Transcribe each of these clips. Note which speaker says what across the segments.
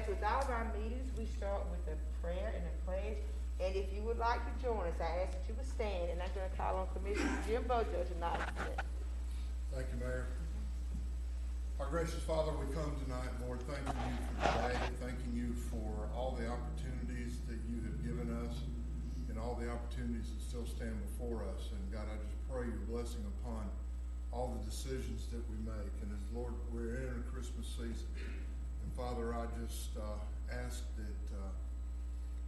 Speaker 1: as with all of our meetings, we start with a prayer and a pledge. And if you would like to join us, I ask that you would stand, and I'm going to call on Commissioner Jim Bojo tonight.
Speaker 2: Thank you, Mayor. Our gracious Father, we come tonight, Lord, thanking you for today, thanking you for all the opportunities that you have given us and all the opportunities that still stand before us. And God, I just pray your blessing upon all the decisions that we make. And as Lord, we're in a Christmas season. And Father, I just ask that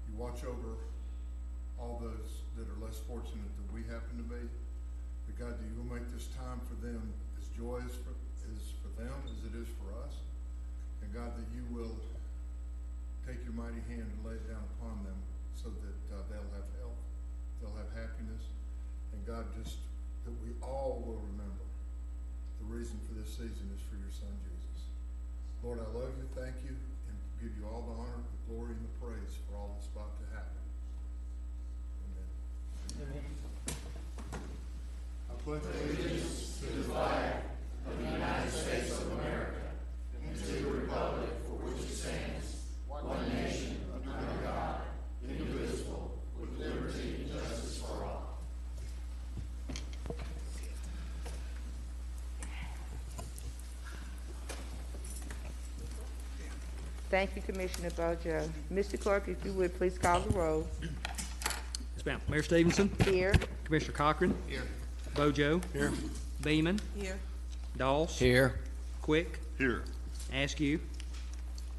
Speaker 2: you watch over all those that are less fortunate than we happen to be. But God, that you will make this time for them as joyous for them as it is for us. And God, that you will take your mighty hand and lay it down upon them so that they'll have health, they'll have happiness. And God, just that we all will remember the reason for this season is for your Son, Jesus. Lord, I love you, thank you, and give you all the honor, the glory, and the praise for all that's about to happen. Amen. I pledge allegiance to the flag of the United States of America and to the republic for which it stands, one nation, under God, indivisible, with liberty and justice for all.
Speaker 1: Thank you, Commissioner Bojo. Mr. Clerk, if you would, please call the roll.
Speaker 3: Yes, ma'am. Mayor Stevenson.
Speaker 1: Here.
Speaker 3: Commissioner Cochran.
Speaker 2: Here.
Speaker 3: Bojo.
Speaker 2: Here.
Speaker 3: Beeman.
Speaker 1: Here.
Speaker 3: Doss.
Speaker 4: Here.
Speaker 3: Quick.
Speaker 2: Here.
Speaker 3: Askew.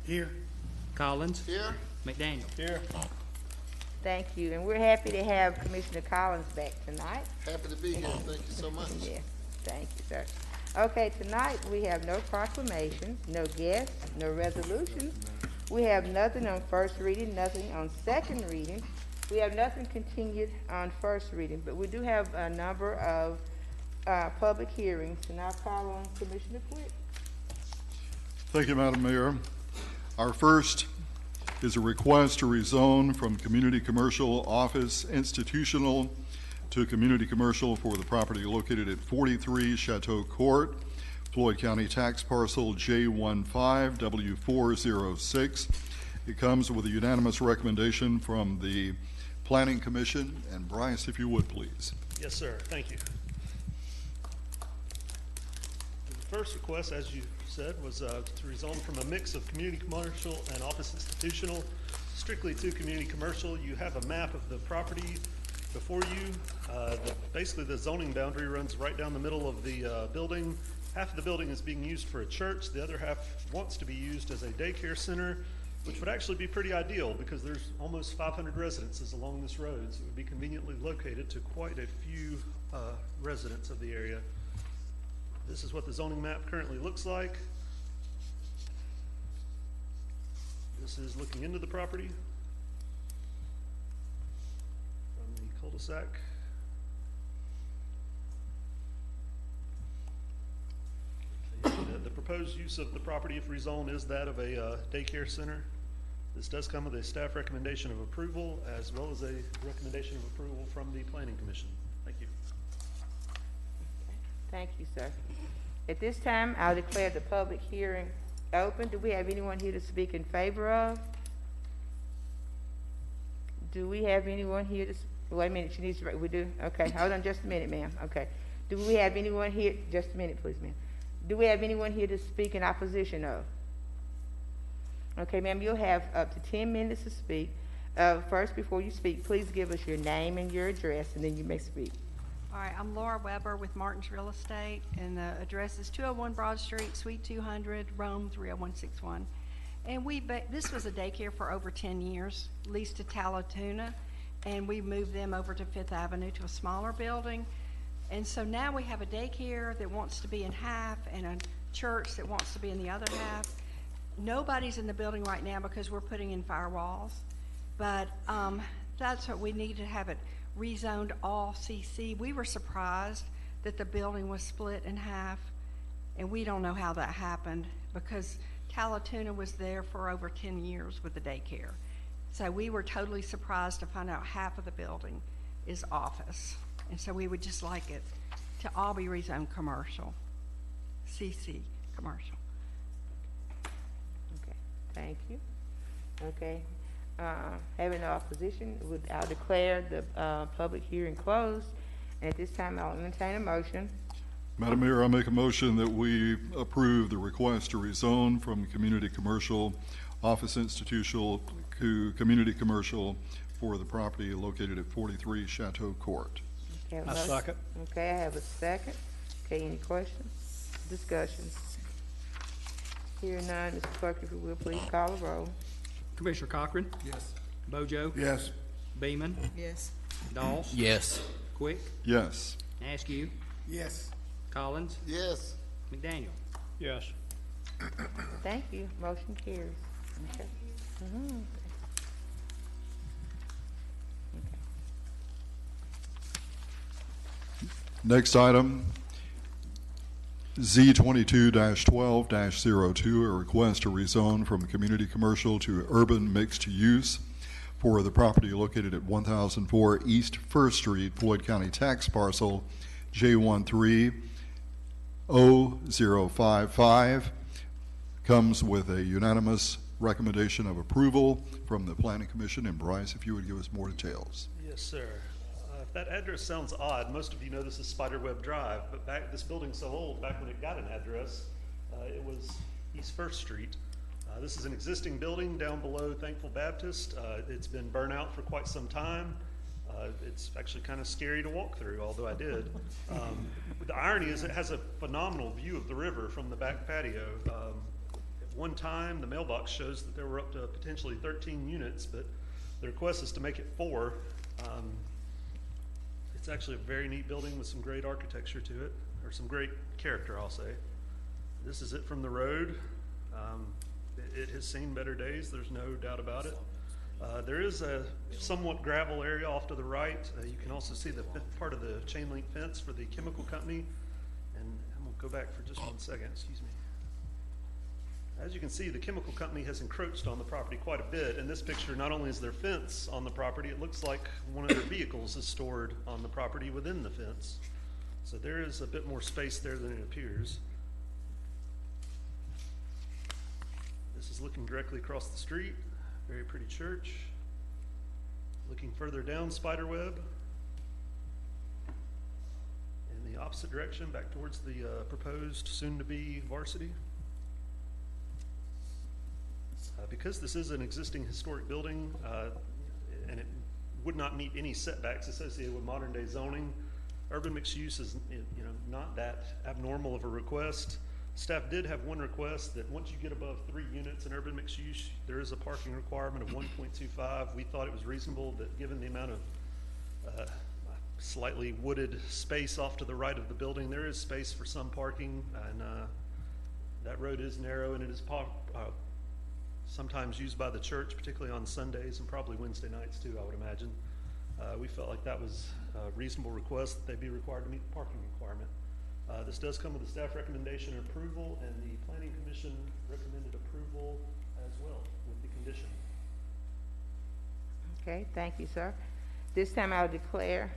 Speaker 2: Here.
Speaker 3: Collins.
Speaker 2: Here.
Speaker 3: McDaniel.
Speaker 2: Here.
Speaker 1: Thank you. And we're happy to have Commissioner Collins back tonight.
Speaker 2: Happy to be here. Thank you so much.
Speaker 1: Yes, thank you, sir. Okay, tonight we have no proclamations, no guests, no resolutions. We have nothing on first reading, nothing on second reading. We have nothing continued on first reading, but we do have a number of public hearings, and I'll call on Commissioner Quick.
Speaker 5: Thank you, Madam Mayor. Our first is a request to rezone from community commercial office institutional to community commercial for the property located at 43 Chateau Court, Floyd County Tax Parcel J15W406. It comes with a unanimous recommendation from the Planning Commission. And Bryce, if you would, please.
Speaker 6: Yes, sir. Thank you. The first request, as you said, was to rezone from a mix of community commercial and office institutional strictly to community commercial. You have a map of the property before you. Basically, the zoning boundary runs right down the middle of the building. Half of the building is being used for a church. The other half wants to be used as a daycare center, which would actually be pretty ideal because there's almost 500 residences along this road, so it would be conveniently located to quite a few residents of the area. This is what the zoning map currently looks like. This is looking into the property from the cul-de-sac. The proposed use of the property, if rezoned, is that of a daycare center. This does come with a staff recommendation of approval as well as a recommendation of approval from the Planning Commission. Thank you.
Speaker 1: Thank you, sir. At this time, I'll declare the public hearing open. Do we have anyone here to speak in favor of? Do we have anyone here to, wait a minute, she needs to, we do? Okay, hold on just a minute, ma'am. Okay. Do we have anyone here, just a minute, please, ma'am. Do we have anyone here to speak in opposition of? Okay, ma'am, you'll have up to 10 minutes to speak. First, before you speak, please give us your name and your address, and then you may speak.
Speaker 7: All right, I'm Laura Weber with Martin's Real Estate, and the address is 201 Broad Street, Suite 200, Rome 30161. And this was a daycare for over 10 years, leased to Talatuna, and we moved them over to Fifth Avenue to a smaller building. And so now we have a daycare that wants to be in half and a church that wants to be in the other half. Nobody's in the building right now because we're putting in firewalls, but that's what we need to have it rezoned all CC. We were surprised that the building was split in half, and we don't know how that happened because Talatuna was there for over 10 years with the daycare. So we were totally surprised to find out half of the building is office. And so we would just like it to all be rezoned commercial, CC commercial.
Speaker 1: Okay, thank you. Okay. Having no opposition, I'll declare the public hearing closed. And at this time, I'll entertain a motion.
Speaker 5: Madam Mayor, I make a motion that we approve the request to rezone from community commercial, office institutional to community commercial for the property located at 43 Chateau Court.
Speaker 1: Okay, a
Speaker 3: I
Speaker 1: motion.
Speaker 3: second.
Speaker 1: Okay, I have a second. Okay, any questions, discussions? Hearing none, Mr. Clerk, if you will, please call the roll.
Speaker 3: Commissioner Cochran?
Speaker 2: Yes.
Speaker 3: Bojo?
Speaker 2: Yes.
Speaker 3: Beeman?
Speaker 4: Yes.
Speaker 3: Doss?
Speaker 8: Yes.
Speaker 3: Quick?
Speaker 5: Yes.
Speaker 3: Askew?
Speaker 2: Yes.
Speaker 3: Collins?
Speaker 8: Yes.
Speaker 3: McDaniel?
Speaker 6: Yes.
Speaker 1: Thank you, motion carries. Okay. Mhm.
Speaker 5: Next item, Z22-12-02, a request to rezone from community commercial to urban mixed use for the property located at 1004 East First Street, Floyd County Tax Parcel J130055. Comes with a unanimous recommendation of approval from the Planning Commission. And Bryce, if you would give us more details.
Speaker 6: Yes, sir. If that address sounds odd, most of you know this is Spiderweb Drive, but this building's so old, back when it got an address, it was East First Street. This is an existing building down below Thankful Baptist. It's been burnt out for quite some time. It's actually kind of scary to walk through, although I did. The irony is it has a phenomenal view of the river from the back patio. At one time, the mailbox shows that there were up to potentially 13 units, but the request is to make it 4. It's actually a very neat building with some great architecture to it, or some great character, I'll say. This is it from the road. It has seen better days, there's no doubt about it. There is a somewhat gravel area off to the right. You can also see the part of the chain link fence for the chemical company. And I'm gonna go back for just 1 second, excuse me. As you can see, the chemical company has encroached on the property quite a bit. In this picture, not only is there fence on the property, it looks like one of their vehicles is stored on the property within the fence. So there is a bit more space there than it appears. This is looking directly across the street, very pretty church. Looking further down Spiderweb. In the opposite direction, back towards the proposed soon-to-be varsity. Because this is an existing historic building, and it would not meet any setbacks associated with modern day zoning, urban mixed use is not that abnormal of a request. Staff did have one request that once you get above 3 units in urban mixed use, there is a parking requirement of 1.25. We thought it was reasonable that given the amount of slightly wooded space off to the right of the building, there is space for some parking, and that road is narrow and it is sometimes used by the church, particularly on Sundays and probably Wednesday nights too, I would imagine. We felt like that was a reasonable request that they be required to meet the parking requirement. This does come with a staff recommendation and approval, and the Planning Commission recommended approval as well with the condition.
Speaker 1: Okay, thank you, sir. This time I'll declare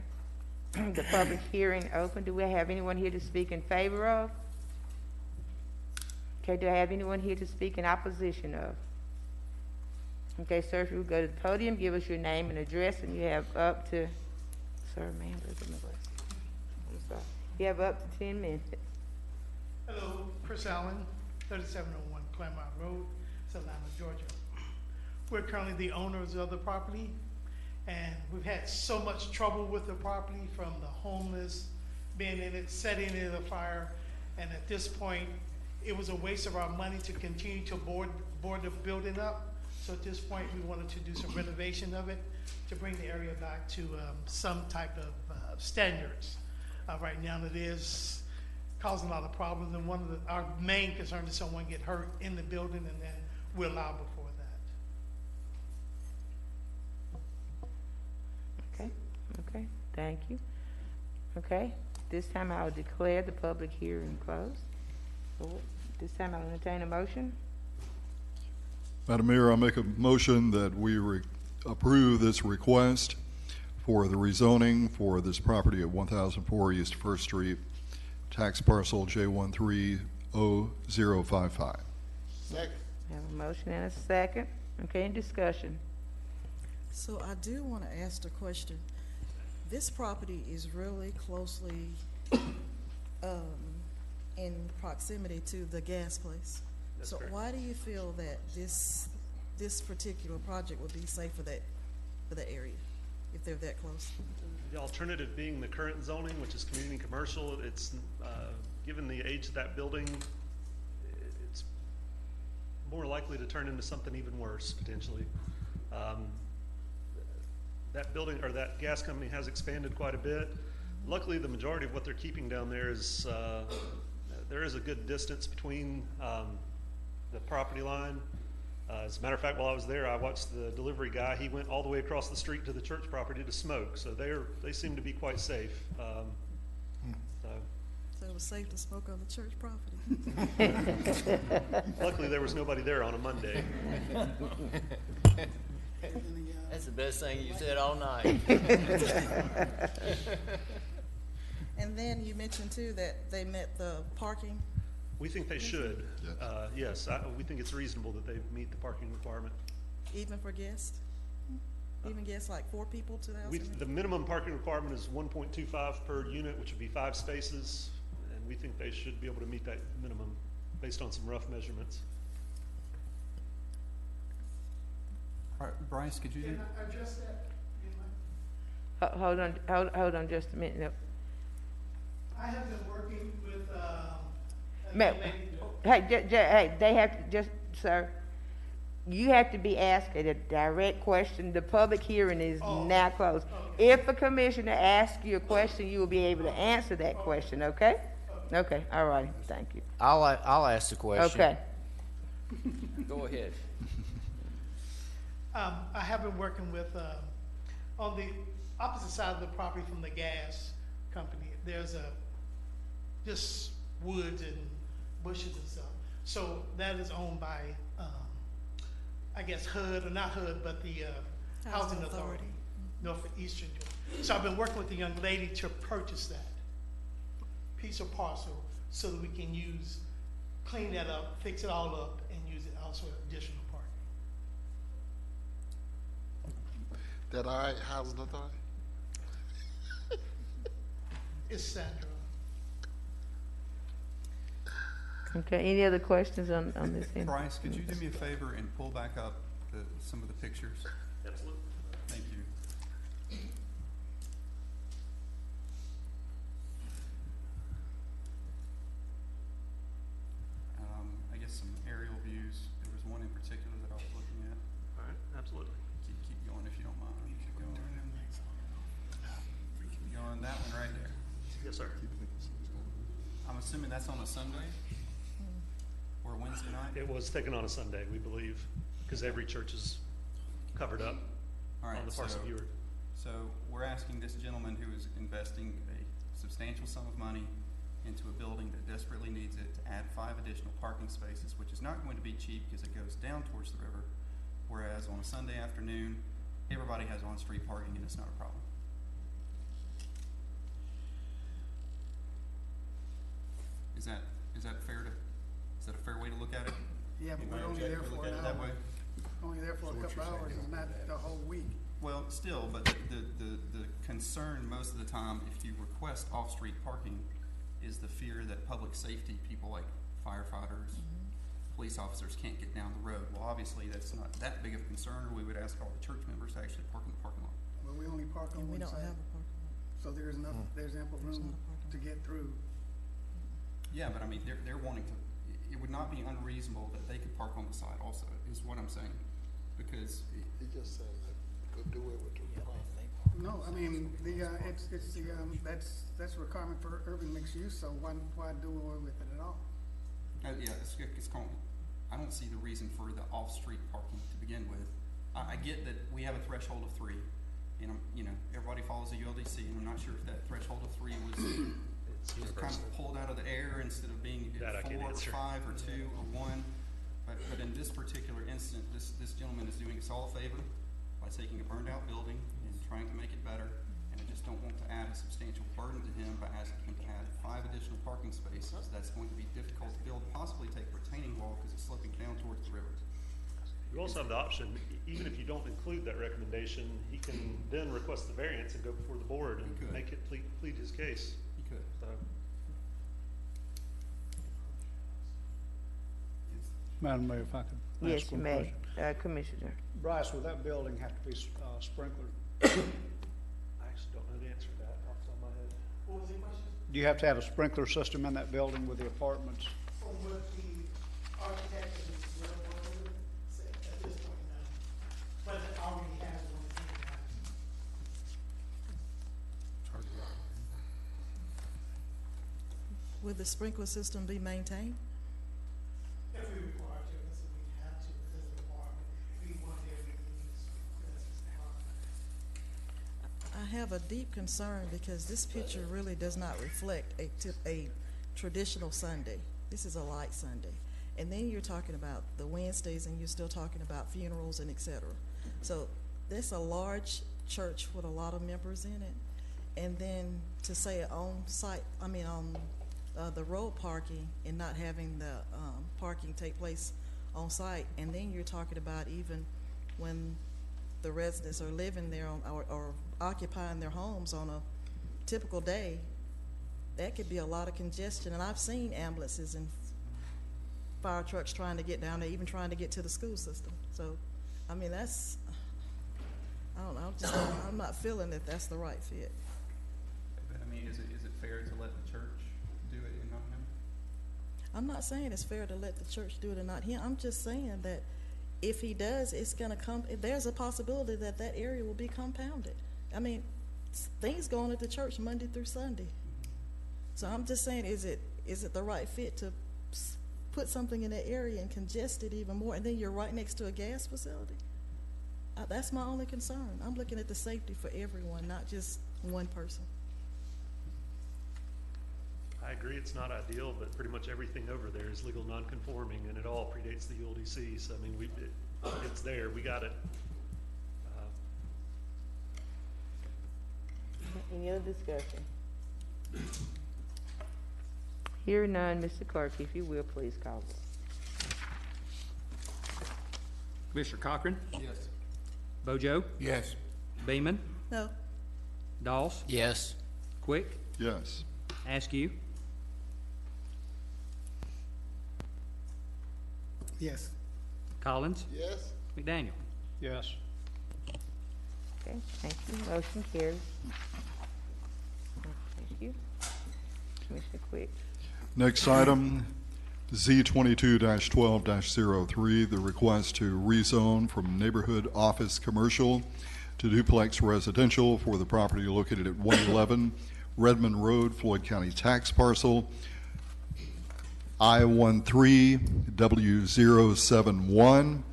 Speaker 1: the public hearing open. Do we have anyone here to speak in favor of? Okay, do I have anyone here to speak in opposition of? Okay, sir, if you would go to the podium, give us your name and address, and you have up to, sir, ma'am, where's my glasses? I'm sorry. You have up to 10 minutes.
Speaker 9: Hello, Chris Allen, 3701 Claremont Road, Savannah, Georgia. We're currently the owners of the property, and we've had so much trouble with the property, from the homeless being in it, setting it afire, and at this point, it was a waste of our money to continue to board the building up. So at this point, we wanted to do some renovation of it to bring the area back to some type of standards. Right now, it is causing a lot of problems, and our main concern is someone get hurt in the building, and then we're liable for that.
Speaker 1: Okay, thank you. Okay, this time I'll declare the public hearing closed. This time I'll entertain a motion.
Speaker 5: Madam Mayor, I make a motion that we approve this request for the rezoning for this property at 1004 East First Street, tax parcel J130055.
Speaker 8: Second.
Speaker 1: I have a motion and a second. Okay, any discussion?
Speaker 4: So I do want to ask the question. This property is really closely in proximity to the gas place.
Speaker 6: That's
Speaker 4: So
Speaker 6: correct.
Speaker 4: why do you feel that this particular project would be safe for the area, if they're that close?
Speaker 6: The alternative being the current zoning, which is community commercial. It's, given the age of that building, it's more likely to turn into something even worse, potentially. That building, or that gas company has expanded quite a bit. Luckily, the majority of what they're keeping down there is, there is a good distance between the property line. As a matter of fact, while I was there, I watched the delivery guy. He went all the way across the street to the church property to smoke. So they seem to be quite safe.
Speaker 4: So it was safe to smoke on the church property?
Speaker 6: Luckily, there was nobody there on a Monday.
Speaker 8: That's the best thing you said all night.
Speaker 4: And then you mentioned too that they met the parking.
Speaker 6: We think they should. Yes, we think it's reasonable that they meet the parking requirement.
Speaker 4: Even for guests? Even guests like 4 people to the house?
Speaker 6: The minimum parking requirement is 1.25 per unit, which would be 5 spaces. And we think they should be able to meet that minimum based on some rough measurements.
Speaker 10: Bryce, could you do?
Speaker 9: Can I address that? You mind?
Speaker 1: Hold on just a minute. No.
Speaker 9: I have been working with, a
Speaker 1: Ma'am,
Speaker 9: young lady.
Speaker 1: hey, they have to, just, sir, you have to be asked a direct question. The public hearing is now closed. If a commissioner asks you a question, you will be able to answer that question, okay? Okay, all right, thank you.
Speaker 8: I'll ask the question.
Speaker 1: Okay.
Speaker 8: Go ahead.
Speaker 9: I have been working with, on the opposite side of the property from the gas company, there's just woods and bushes and stuff. So that is owned by, I guess HUD, or not HUD, but the Housing Authority, Northeastern Georgia. So I've been working with the young lady to purchase that piece of parcel so that we can clean that up, fix it all up, and use it also as additional parking.
Speaker 11: That all right, Housing Authority?
Speaker 9: It's Sandra.
Speaker 1: Okay, any other questions on this? end?
Speaker 10: Bryce, could you do me a favor and pull back up some of the pictures?
Speaker 6: Absolutely.
Speaker 10: Thank you. I guess some aerial views. There was one in particular that I was looking at.
Speaker 6: All right, absolutely.
Speaker 10: Keep going if you don't mind. Keep going. Keep going. That one right there.
Speaker 6: Yes, sir.
Speaker 10: I'm assuming that's on a Sunday or a Wednesday night?
Speaker 6: It was taken on a Sunday, we believe, because every church is covered up
Speaker 10: All right,
Speaker 6: on the parcel viewer.
Speaker 10: So we're asking this gentleman who is investing a substantial sum of money into a building that desperately needs it to add 5 additional parking spaces, which is not going to be cheap because it goes down towards the river, whereas on a Sunday afternoon, everybody has on-street parking and it's not a problem. Is that a fair way to look at it?
Speaker 12: Yeah, but we're only
Speaker 10: Anybody
Speaker 12: there
Speaker 10: object to
Speaker 12: for
Speaker 10: look
Speaker 12: an
Speaker 10: at it that
Speaker 12: hour.
Speaker 10: way?
Speaker 12: Only there for a couple hours, it's not the whole week.
Speaker 10: Well, still, but the concern most of the time, if you request off-street parking, is the fear that public safety, people like firefighters, police officers can't get down the road. Well, obviously, that's not that big of a concern, or we would ask all the church members to actually park in the parking lot.
Speaker 12: Well, we only park on
Speaker 4: And we
Speaker 12: one
Speaker 4: don't
Speaker 12: side,
Speaker 4: have a parking lot.
Speaker 12: so there's enough, there's ample
Speaker 4: There's
Speaker 12: room
Speaker 4: not a parking
Speaker 12: to get through.
Speaker 10: Yeah, but I mean, they're wanting to, it would not be unreasonable that they could park on the side also, is what I'm saying. Because,
Speaker 11: He just said that, go do it with the property.
Speaker 12: No, I mean, it's the, that's a requirement for urban mixed use, so why do away with it at all?
Speaker 10: yeah, it's calling. I don't see the reason for the off-street parking to begin with. I get that we have a threshold of 3, and everybody follows the ULDC, and I'm not sure if that threshold of 3 was kind of pulled out of the air instead of being
Speaker 6: That I
Speaker 10: 4
Speaker 6: can't
Speaker 10: or
Speaker 6: answer.
Speaker 10: 5 or 2 or 1. But in this particular instance, this gentleman is doing us all a favor by taking a burned out building and trying to make it better. And I just don't want to add a substantial burden to him by asking him to add 5 additional parking spaces. That's going to be difficult to build, possibly take a retaining wall because it's sloping down towards the river.
Speaker 6: You also have the option, even if you don't include that recommendation, he can then request the variance and go before the board
Speaker 10: He
Speaker 6: and
Speaker 10: could.
Speaker 6: make it plead his case.
Speaker 10: You could.
Speaker 6: So,
Speaker 13: Madam Mayor, if I could
Speaker 1: Yes,
Speaker 13: ask
Speaker 1: you
Speaker 13: one
Speaker 1: may,
Speaker 13: question.
Speaker 1: Commissioner.
Speaker 13: Bryce, will that building have to be sprinklered?
Speaker 6: I actually don't know the answer to that off the top of my head.
Speaker 9: What was the question?
Speaker 13: Do you have to have a sprinkler system in that building with the apartments?
Speaker 9: From what the architect and the developer said at this point, no. But it already has one in the house.
Speaker 4: Will the sprinkler system be maintained?
Speaker 9: If we require to, that's what we have to, because of the apartment, we want every needs, that's the apartment.
Speaker 4: I have a deep concern because this picture really does not reflect a traditional Sunday. This is a light Sunday. And then you're talking about the Wednesdays and you're still talking about funerals and et cetera. So there's a large church with a lot of members in it. And then to say on the road parking and not having the parking take place on site. And then you're talking about even when the residents are living there or occupying their homes on a typical day, that could be a lot of congestion. And I've seen ambulances and fire trucks trying to get down there, even trying to get to the school system. So, I mean, I don't know, I'm not feeling that that's the right fit.
Speaker 10: But I mean, is it fair to let the church do it and not him?
Speaker 4: I'm not saying it's fair to let the church do it or not him. I'm just saying that if he does, it's going to come, there's a possibility that that area will be compounded. I mean, things go on at the church Monday through Sunday. So I'm just saying, is it the right fit to put something in that area and congest it even more, and then you're right next to a gas facility? That's my only concern. I'm looking at the safety for everyone, not just one person.
Speaker 6: I agree it's not ideal, but pretty much everything over there is legal non-conforming, and it all predates the ULDC. So I mean, it's there. We got it.
Speaker 1: Any other discussion? Hearing none, Mr. Clerk, if you will, please call it.
Speaker 3: Commissioner Cochran,
Speaker 10: Yes.
Speaker 3: Bojo,
Speaker 11: Yes.
Speaker 3: Beeman,
Speaker 4: No,
Speaker 3: Doss,
Speaker 8: Yes.
Speaker 3: Quick,
Speaker 5: Yes.
Speaker 3: Askew,
Speaker 12: Yes.
Speaker 3: Collins,
Speaker 11: Yes.
Speaker 3: McDaniel.
Speaker 13: Yes.
Speaker 1: Okay, thank you. Motion carries. Thank you. Commissioner Quick.
Speaker 5: Next item, Z22-12-03, the request to rezone from neighborhood office commercial to duplex residential for the property located at 111 Redmond Road, Floyd County Tax Parcel I13W071.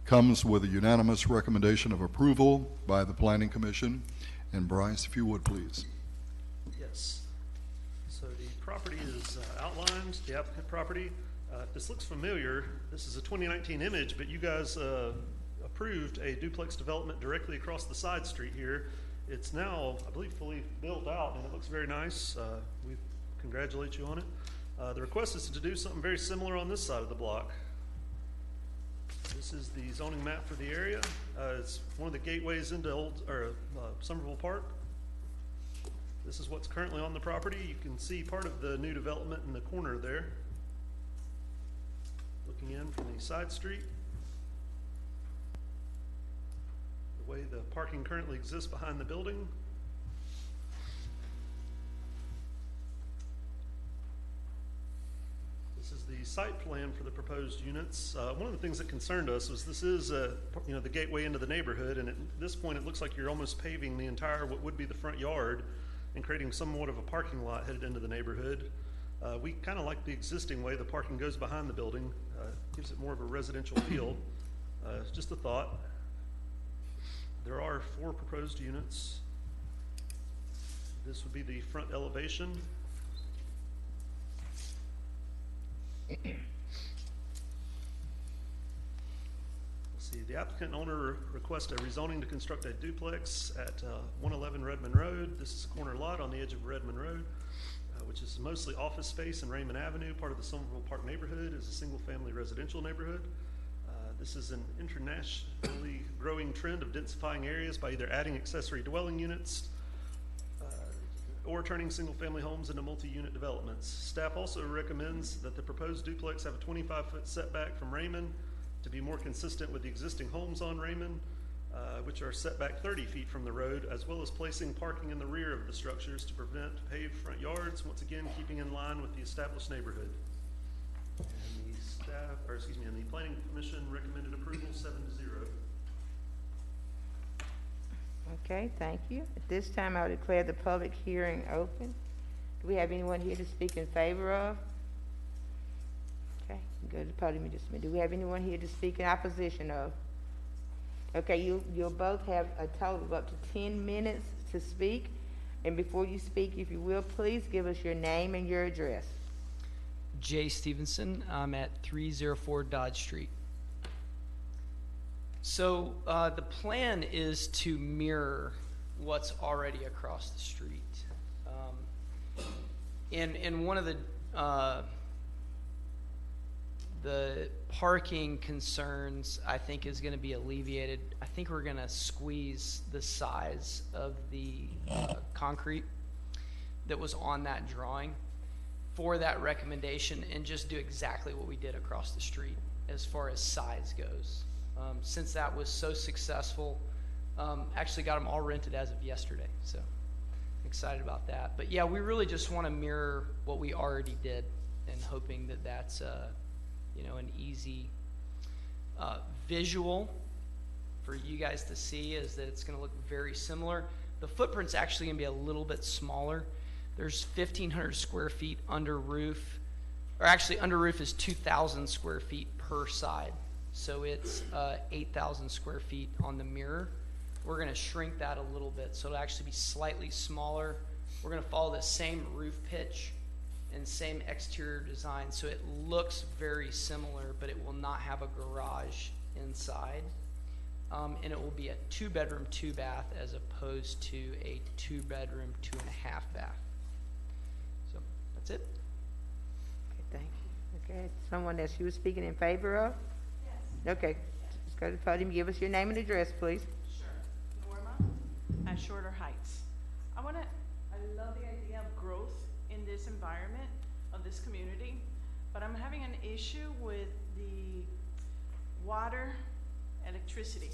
Speaker 5: Comes with a unanimous recommendation of approval by the Planning Commission. And Bryce, if you would, please.
Speaker 6: Yes. So the property is outlined, the applicant property. If this looks familiar, this is a 2019 image, but you guys approved a duplex development directly across the side street here. It's now, I believe, fully built out, and it looks very nice. We congratulate you on it. The request is to do something very similar on this side of the block. This is the zoning map for the area. It's one of the gateways into Somerville Park. This is what's currently on the property. You can see part of the new development in the corner there. Looking in from the side street. The way the parking currently exists behind the building. This is the site plan for the proposed units. One of the things that concerned us was this is, the gateway into the neighborhood, and at this point it looks like you're almost paving the entire, what would be the front yard, and creating somewhat of a parking lot headed into the neighborhood. We kind of like the existing way the parking goes behind the building. Gives it more of a residential feel. It's just a thought. There are 4 proposed units. This would be the front elevation. Let's see, the applicant and owner request a rezoning to construct a duplex at 111 Redmond Road. This is a corner lot on the edge of Redmond Road, which is mostly office space in Raymond Avenue. Part of the Somerville Park neighborhood is a single-family residential neighborhood. This is an internationally growing trend of densifying areas by either adding accessory dwelling units or turning single-family homes into multi-unit developments. Staff also recommends that the proposed duplex have a 25-foot setback from Raymond to be more consistent with the existing homes on Raymond, which are set back 30 feet from the road, as well as placing parking in the rear of the structures to prevent paved front yards, once again keeping in line with the established neighborhood. And the staff, or excuse me, and the planning commission recommended approval 7-0.
Speaker 1: Okay, thank you. At this time, I will declare the public hearing open. Do we have anyone here to speak in favor of? Okay, go to the podium in just a minute. Do we have anyone here to speak in opposition of? Okay, you'll both have a total of up to 10 minutes to speak. And before you speak, if you will, please give us your name and your address.
Speaker 14: Jay Stevenson. I'm at 304 Dodge Street. So the plan is to mirror what's already across the street. And one of the parking concerns, I think, is going to be alleviated. I think we're going to squeeze the size of the concrete that was on that drawing for that recommendation and just do exactly what we did across the street as far as size goes. Since that was so successful, actually got them all rented as of yesterday, so excited about that. But yeah, we really just want to mirror what we already did, and hoping that that's an easy visual for you guys to see, is that it's going to look very similar. The footprint's actually going to be a little bit smaller. There's 1,500 square feet under roof, or actually under roof is 2,000 square feet per side. So it's 8,000 square feet on the mirror. We're going to shrink that a little bit, so it'll actually be slightly smaller. We're going to follow the same roof pitch and same exterior design, so it looks very similar, but it will not have a garage inside. And it will be a 2-bedroom, 2-bath as opposed to a 2-bedroom, 2.5 bath. So that's it.
Speaker 1: Okay, thank you. Okay, someone that you were speaking in favor of? Okay, just go to the podium, give us your name and address, please.
Speaker 15: Sure. Norma at Shorter Heights. I love the idea of growth in this environment of this community, but I'm having an issue with the water, electricity.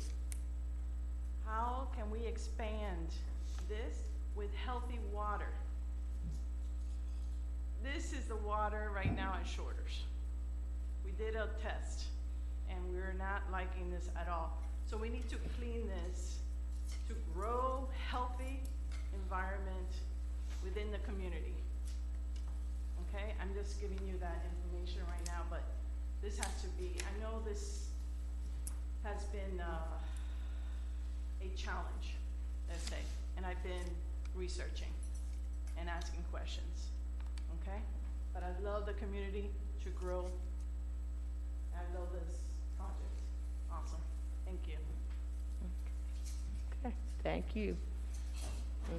Speaker 15: How can we expand this with healthy water? This is the water right now at Shorters. We did a test, and we're not liking this at all. So we need to clean this to grow healthy environment within the community. Okay, I'm just giving you that information right now, but this has to be, I know this has been a challenge, let's say, and I've been researching and asking questions, okay? But I love the community to grow. I love this project. Awesome. Thank you.
Speaker 1: Okay, thank you.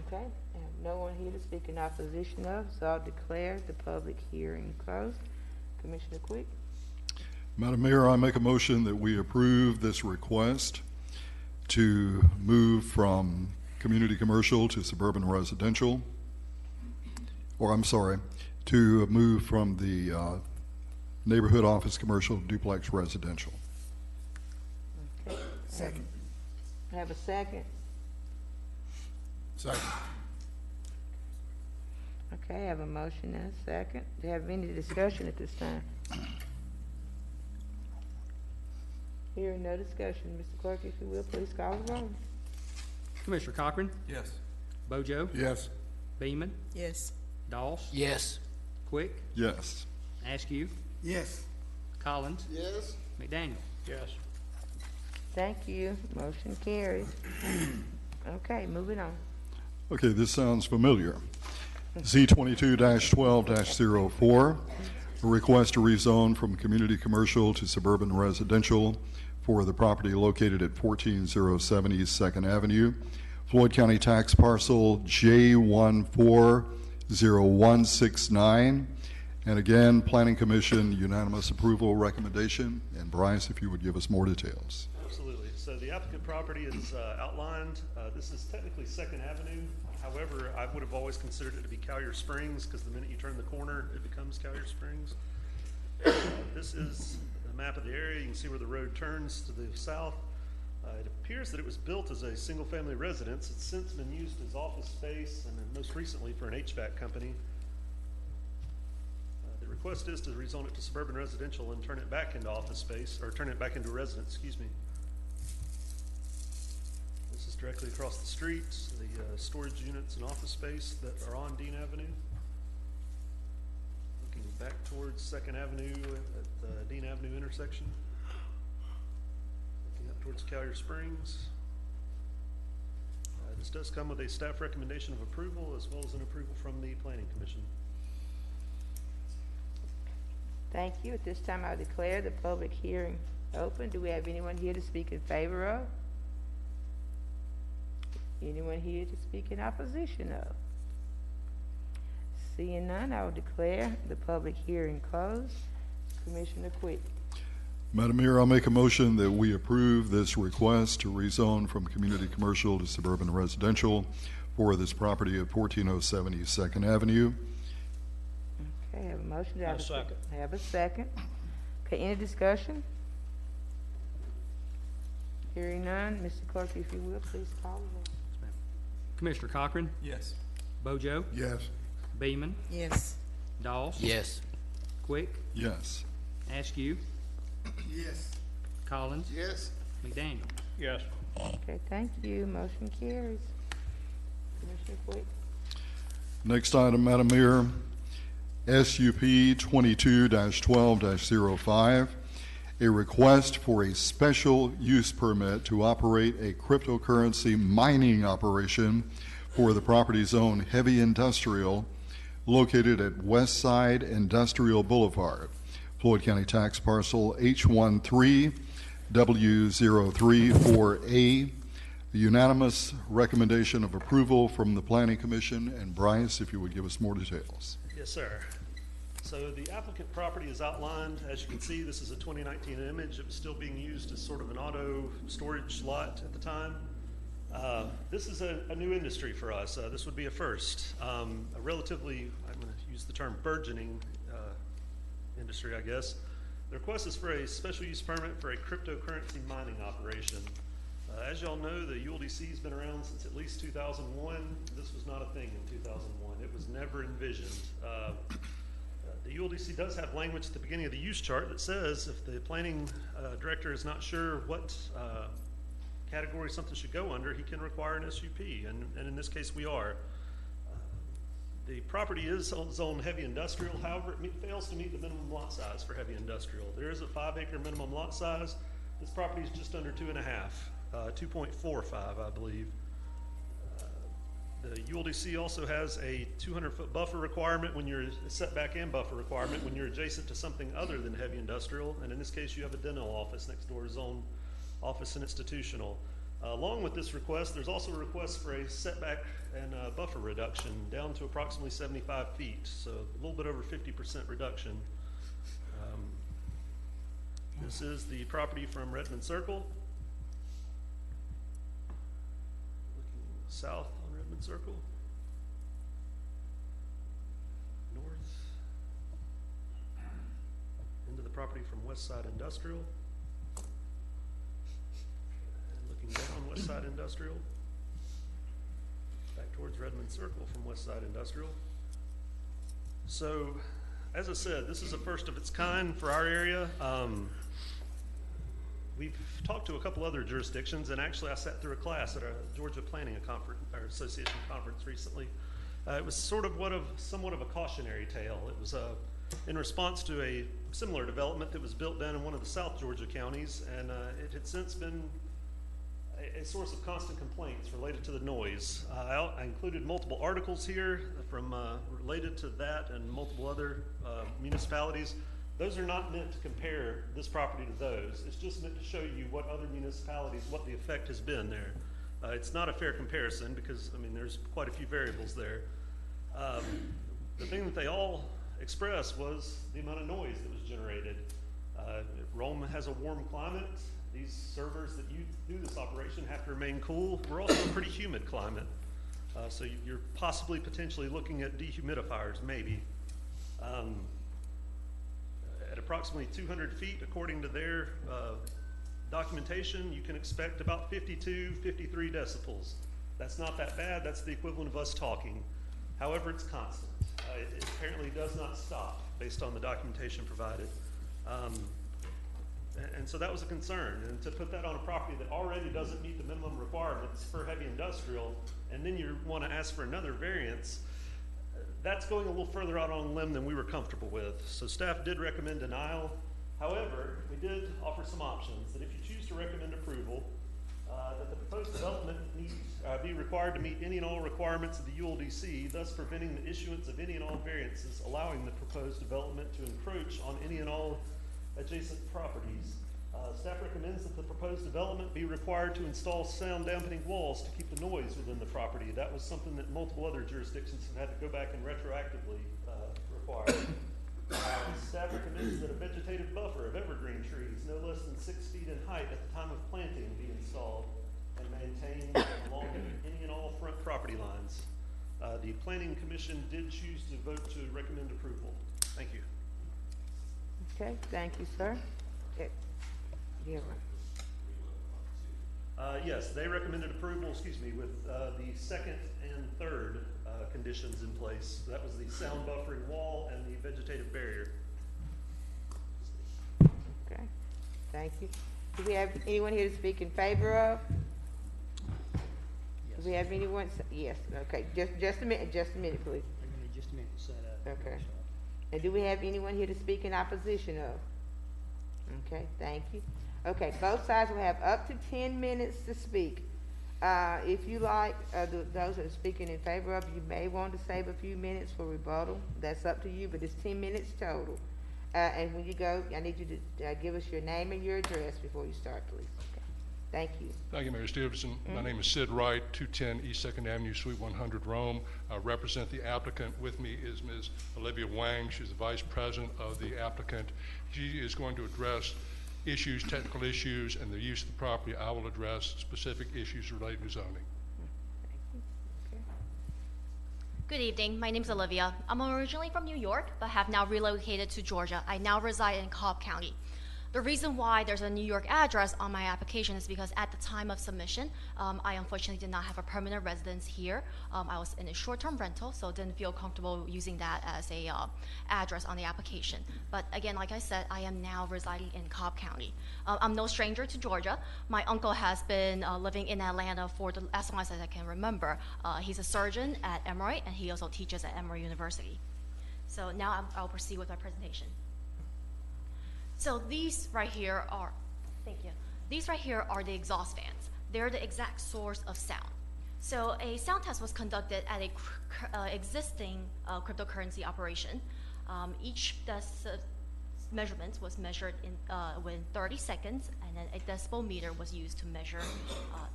Speaker 1: Okay, I have no one here to speak in opposition of, so I'll declare the public hearing closed. Commissioner Quick.
Speaker 5: Madam Mayor, I make a motion that we approve this request to move from community commercial to suburban residential, or I'm sorry, to move from the neighborhood office commercial duplex residential.
Speaker 1: Okay.
Speaker 11: Second.
Speaker 1: I have a second.
Speaker 11: Second.
Speaker 1: Okay, I have a motion and a second. Do you have any discussion at this time? Hearing no discussion, Mr. Clerk, if you will, please call the roll.
Speaker 3: Commissioner Cochran,
Speaker 10: Yes.
Speaker 3: Bojo,
Speaker 11: Yes.
Speaker 3: Beeman,
Speaker 4: Yes.
Speaker 3: Doss,
Speaker 8: Yes.
Speaker 3: Quick,
Speaker 5: Yes.
Speaker 3: Askew,
Speaker 12: Yes.
Speaker 3: Collins,
Speaker 11: Yes.
Speaker 3: McDaniel.
Speaker 13: Yes.
Speaker 1: Thank you. Motion carries. Okay, moving on.
Speaker 5: Okay, this sounds familiar. Z22-12-04, a request to rezone from community commercial to suburban residential for the property located at 14070 2nd Avenue, Floyd County Tax Parcel J140169, And again, Planning Commission unanimous approval recommendation. And Bryce, if you would give us more details.
Speaker 6: Absolutely. So the applicant property is outlined. This is technically Second Avenue. However, I would have always considered it to be Collier Springs because the minute you turn the corner, it becomes Collier Springs. This is a map of the area. You can see where the road turns to the south. It appears that it was built as a single-family residence. It's since been used as office space and then most recently for an HVAC company. The request is to rezone it to suburban residential and turn it back into office space, or turn it back into residence, excuse me. This is directly across the street, the storage units and office space that are on Dean Avenue. Looking back towards Second Avenue at the Dean Avenue intersection. Looking up towards Collier Springs. This does come with a staff recommendation of approval as well as an approval from the Planning Commission.
Speaker 1: Thank you. At this time, I declare the public hearing open. Do we have anyone here to speak in favor of? Anyone here to speak in opposition of? Seeing none, I will declare the public hearing closed. Commissioner Quick.
Speaker 5: Madam Mayor, I'll make a motion that we approve this request to rezone from community commercial to suburban residential for this property at 1407 East Second Avenue.
Speaker 1: Okay, I have a motion. Do I have a
Speaker 3: second.
Speaker 1: I have a second. Okay, any discussion? Hearing none, Mr. Clerk, if you will, please call the roll.
Speaker 3: Commissioner Cochran,
Speaker 10: Yes.
Speaker 3: Bojo,
Speaker 2: Yes.
Speaker 3: Beeman,
Speaker 4: Yes.
Speaker 3: Doss,
Speaker 8: Yes.
Speaker 3: Quick,
Speaker 5: Yes.
Speaker 3: Askew,
Speaker 12: Yes.
Speaker 3: Collins,
Speaker 11: Yes.
Speaker 3: McDaniel.
Speaker 13: Yes.
Speaker 1: Okay, thank you. Motion carries. Commissioner Quick.
Speaker 5: Next item, Madam Mayor, SUP 22-12-05, a request for a special use permit to operate a cryptocurrency mining operation for the property zone heavy industrial located at West Side Industrial Boulevard, Floyd County Tax Parcel H13W034A. The unanimous recommendation of approval from the Planning Commission. And Bryce, if you would give us more details.
Speaker 6: Yes, sir. So the applicant property is outlined. As you can see, this is a 2019 image. It was still being used as sort of an auto storage lot at the time. This is a new industry for us. This would be a first. A relatively, I'm going to use the term burgeoning industry, I guess. The request is for a special use permit for a cryptocurrency mining operation. As y'all know, the ULDC has been around since at least 2001. This was not a thing in 2001. It was never envisioned. The ULDC does have language at the beginning of the use chart that says if the planning director is not sure what category something should go under, he can require an SUP, and in this case we are. The property is zoned heavy industrial, however, it fails to meet the minimum lot size for heavy industrial. There is a 5-acre minimum lot size. This property is just under 2.5, 2.45, I believe. The ULDC also has a 200-foot buffer requirement when you're setback and buffer requirement when you're adjacent to something other than heavy industrial, and in this case you have a dental office next door, zone office and institutional. Along with this request, there's also a request for a setback and buffer reduction down to approximately 75 feet, so a little bit over 50% reduction. This is the property from Redmond Circle. Looking south on Redmond Circle. North. Into the property from West Side Industrial. And looking down West Side Industrial. Back towards Redmond Circle from West Side Industrial. So, as I said, this is a first of its kind for our area. We've talked to a couple other jurisdictions, and actually I sat through a class at a Georgia Planning Association conference recently. It was somewhat of a cautionary tale. It was in response to a similar development that was built down in one of the South Georgia counties, and it had since been a source of constant complaints related to the noise. I included multiple articles here from related to that and multiple other municipalities. Those are not meant to compare this property to those. It's just meant to show you what other municipalities, what the effect has been there. It's not a fair comparison because, I mean, there's quite a few variables there. The thing that they all expressed was the amount of noise that was generated. Rome has a warm climate. These servers that you do this operation have to remain cool. We're also a pretty humid climate. So you're possibly potentially looking at dehumidifiers, maybe. At approximately 200 feet, according to their documentation, you can expect about 52, 53 decibels. That's not that bad. That's the equivalent of us talking. However, it's constant. It apparently does not stop based on the documentation provided. And so that was a concern. And to put that on a property that already doesn't meet the minimum requirements for heavy industrial, and then you want to ask for another variance, that's going a little further out on a limb than we were comfortable with. So staff did recommend denial. However, we did offer some options that if you choose to recommend approval, that the proposed development be required to meet any and all requirements of the ULDC, thus preventing the issuance of any and all variances, allowing the proposed development to encroach on any and all adjacent properties. Staff recommends that the proposed development be required to install sound dampening walls to keep the noise within the property. That was something that multiple other jurisdictions have had to go back and retroactively require. Staff recommends that a vegetative buffer of evergreen trees no less than 6 feet in height at the time of planting be installed and maintained along any and all front property lines. The Planning Commission did choose to vote to recommend approval. Thank you.
Speaker 1: Okay, thank you, sir. Okay. Yeah,
Speaker 6: Yes, they recommended approval, with the second and third conditions in place. That was the sound buffering wall and the vegetative barrier.
Speaker 1: Okay, thank you. Do we have anyone here to speak in favor of?
Speaker 3: Yes.
Speaker 1: Do we have anyone? Yes, okay, just a minute, please.
Speaker 3: We're gonna need just a minute to set up.
Speaker 1: Okay. And do we have anyone here to speak in opposition of? Okay, thank you. Okay, both sides will have up to 10 minutes to speak. If you like, those that are speaking in favor of, you may want to save a few minutes for rebuttal. That's up to you, but it's 10 minutes total. And when you go, I need you to give us your name and your address before you start, please. Okay. Thank you.
Speaker 16: Thank you, Mayor Stevenson. My name is Sid Wright, 210 East 2nd Avenue, Suite 100, Rome. I represent the applicant. With me is Ms. Olivia Wang. She's the vice president of the applicant. She is going to address issues, technical issues, and the use of the property. I will address specific issues related to zoning.
Speaker 17: Good evening. My name is Olivia. I'm originally from New York, but have now relocated to Georgia. I now reside in Cobb County. The reason why there's a New York address on my application is because at the time of submission, I unfortunately did not have a permanent residence here. I was in a short-term rental, so didn't feel comfortable using that as a address on the application. But again, like I said, I am now residing in Cobb County. I'm no stranger to Georgia. My uncle has been living in Atlanta for as long as I can remember. He's a surgeon at Emory, and he also teaches at Emory University. So now I'll proceed with my presentation. So these right here are, thank you. These right here are the exhaust fans. They're the exact source of sound. So a sound test was conducted at a existing cryptocurrency operation. Each measurement was measured in within 30 seconds, and then a decibel meter was used to measure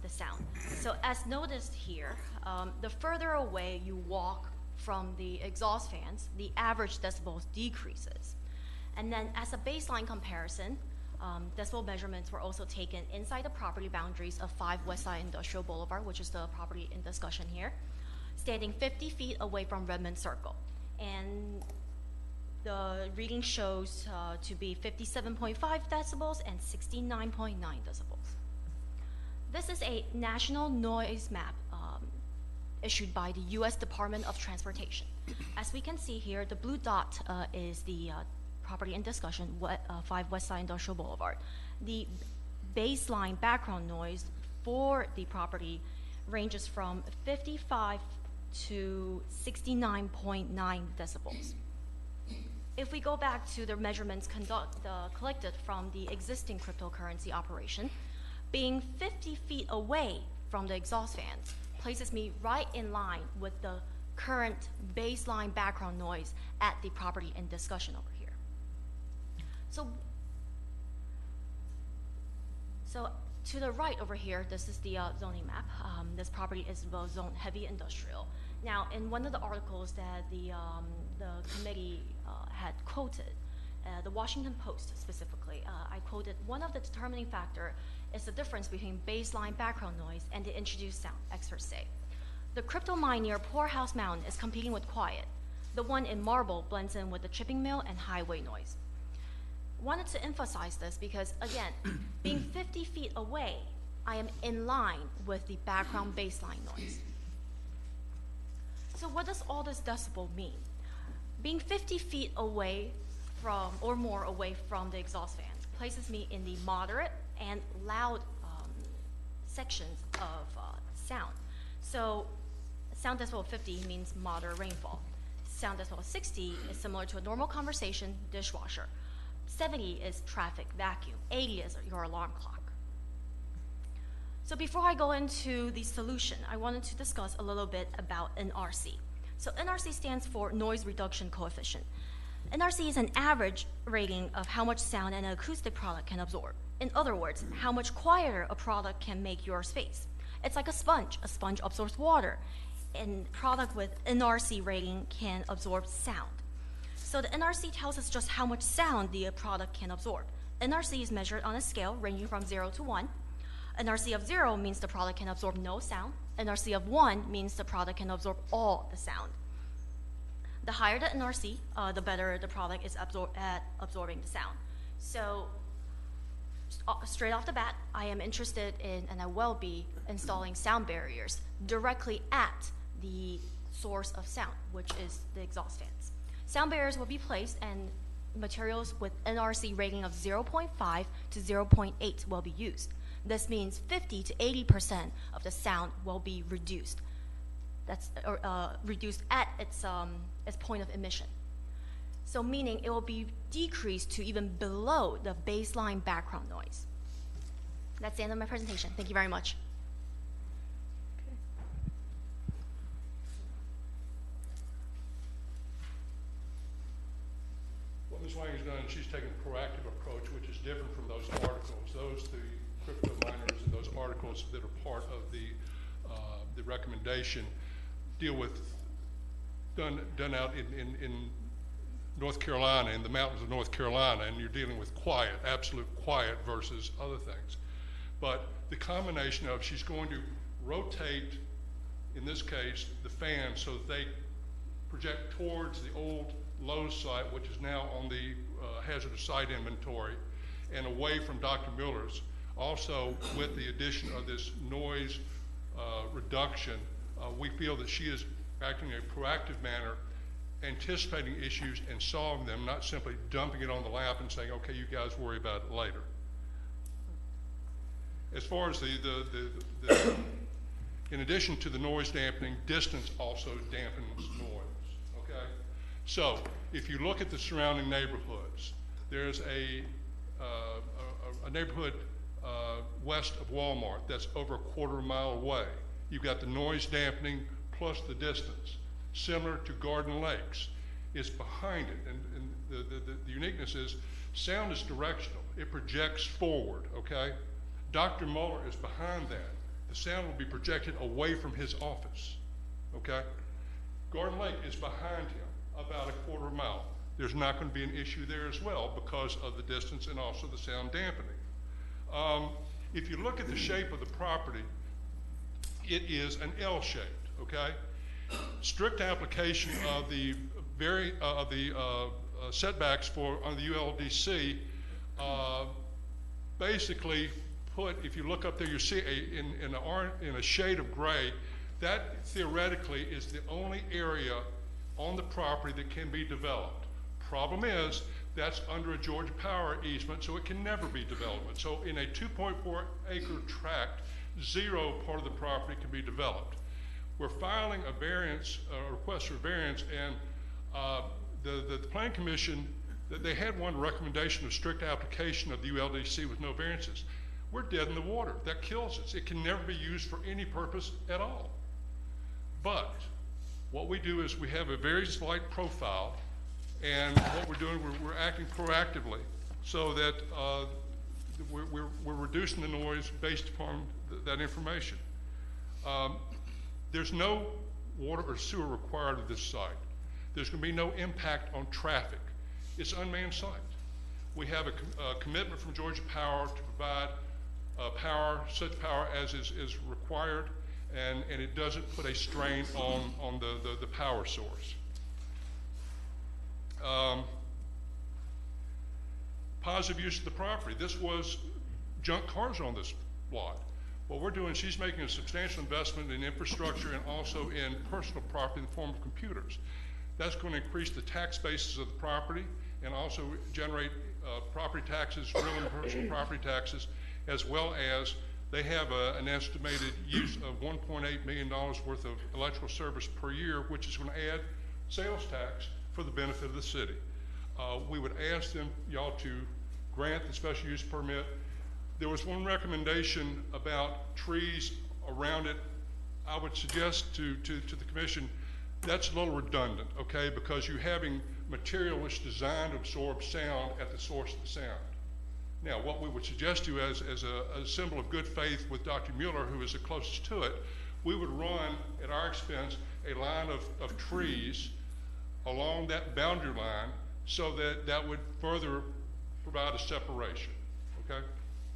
Speaker 17: the sound. So as noticed here, the further away you walk from the exhaust fans, the average decibels decreases. And then as a baseline comparison, decibel measurements were also taken inside the property boundaries of 5 Westside Industrial Boulevard, which is the property in discussion here, standing 50 feet away from Redmond Circle. And the reading shows to be 57.5 decibels and 69.9 decibels. This is a national noise map issued by the U.S. Department of Transportation. As we can see here, the blue dot is the property in discussion, 5 Westside Industrial Boulevard. The baseline background noise for the property ranges from 55 to 69.9 decibels. If we go back to the measurements collected from the existing cryptocurrency operation, being 50 feet away from the exhaust fans places me right in line with the current baseline background noise at the property in discussion over here. So to the right over here, this is the zoning map. This property is zoned heavy industrial. Now, in one of the articles that the committee had quoted, the Washington Post specifically, I quoted, one of the determining factor is the difference between baseline background noise and the introduced sound, experts say. The crypto mine near Poorhouse Mountain is competing with quiet. The one in Marble blends in with the chipping mill and highway noise. Wanted to emphasize this because, again, being 50 feet away, I am in line with the background baseline noise. So what does all this decibel mean? Being 50 feet away from, or more away from the exhaust fan, places me in the moderate and loud sections of sound. So sound decibel 50 means moderate rainfall. Sound decibel 60 is similar to a normal conversation dishwasher. 70 is traffic vacuum. 80 is your alarm clock. So before I go into the solution, I wanted to discuss a little bit about NRC. So NRC stands for Noise Reduction Coefficient. NRC is an average rating of how much sound an acoustic product can absorb. In other words, how much quieter a product can make your space. It's like a sponge. A sponge absorbs water. And product with NRC rating can absorb sound. So the NRC tells us just how much sound the product can absorb. NRC is measured on a scale ranging from 0 to 1. NRC of 0 means the product can absorb no sound. NRC of 1 means the product can absorb all the sound. The higher the NRC, the better the product is at absorbing the sound. So straight off the bat, I am interested in, and I will be, installing sound barriers directly at the source of sound, which is the exhaust fans. Sound barriers will be placed, and materials with NRC rating of 0.5 to 0.8 will be used. This means 50 to 80% of the sound will be reduced. That's reduced at its point of emission. So meaning it will be decreased to even below the baseline background noise. That's the end of my presentation. Thank you very much.
Speaker 16: What Ms. Wang has done, she's taken a proactive approach, which is different from those articles. The crypto miners and those articles that are part of the recommendation deal with done out in North Carolina, in the mountains of North Carolina, and you're dealing with quiet, absolute quiet versus other things. But the combination of, she's going to rotate, in this case, the fans so that they project towards the old Lowe's site, which is now on the hazardous site inventory, and away from Dr. Miller's. Also, with the addition of this noise reduction, we feel that she is acting in a proactive manner, anticipating issues and solving them, not simply dumping it on the lap and saying, okay, you guys worry about it later. As far as in addition to the noise dampening, distance also dampens noise, okay? So if you look at the surrounding neighborhoods, there's a neighborhood west of Walmart that's over a quarter mile away. You've got the noise dampening plus the distance, similar to Garden Lakes. It's behind it, and the uniqueness is sound is directional. It projects forward, okay? Dr. Muller is behind that. The sound will be projected away from his office, okay? Garden Lake is behind him about a quarter mile. There's not going to be an issue there as well because of the distance and also the sound dampening. If you look at the shape of the property, it is an L-shaped, okay? Strict application of the setbacks on the ULDC basically put, if you look up there, you see in a shade of gray, that theoretically is the only area on the property that can be developed. Problem is, that's under a Georgia Power easement, so it can never be development. So in a 2.4 acre tract, 0 part of the property can be developed. We're filing a variance, request for variance, and the Plan Commission, they had one recommendation of strict application of the ULDC with no variances. We're dead in the water. That kills us. It can never be used for any purpose at all. But what we do is we have a very slight profile, and what we're doing, we're acting proactively so that we're reducing the noise based upon that information. There's no water or sewer required of this site. There's going to be no impact on traffic. It's an unmanned site. We have a commitment from Georgia Power to provide such power as is required, and it doesn't put a strain on the power source. Positive use of the property. This was junk cars on this lot. What we're doing, she's making a substantial investment in infrastructure and also in personal property in the form of computers. That's going to increase the tax basis of the property and also generate property taxes, real and personal property taxes, as well as they have an estimated use of $1.8 million worth of electrical service per year, which is going to add sales tax for the benefit of the city. We would ask them, y'all, to grant the special use permit. There was one recommendation about trees around it. I would suggest to the commission, that's a little redundant, okay, because you're having material which is designed to absorb sound at the source of the sound. Now, what we would suggest to you as a symbol of good faith with Dr. Mueller, who is the closest to it, we would run, at our expense, a line of trees along that boundary line so that would further provide a separation, okay?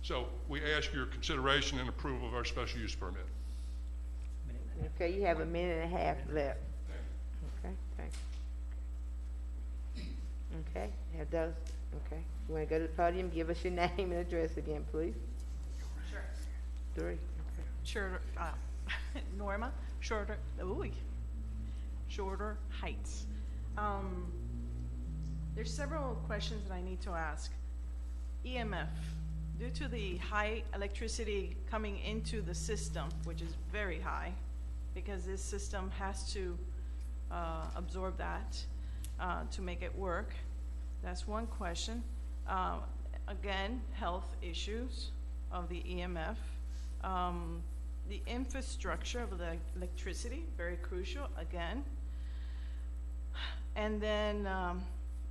Speaker 16: So we ask your consideration and approval of our special use permit.
Speaker 1: Okay, you have a minute and a half left. Okay, thanks. Okay, have those, okay. You wanna go to the podium, give us your name and address again, please?
Speaker 15: Sure.
Speaker 1: 3, okay.
Speaker 15: Shorter, Norma, Shorter Heights. There's several questions that I need to ask. EMF, due to the high electricity coming into the system, which is very high, because this system has to absorb that to make it work. That's one question. Again, health issues of the EMF. The infrastructure of the electricity, very crucial, again. And then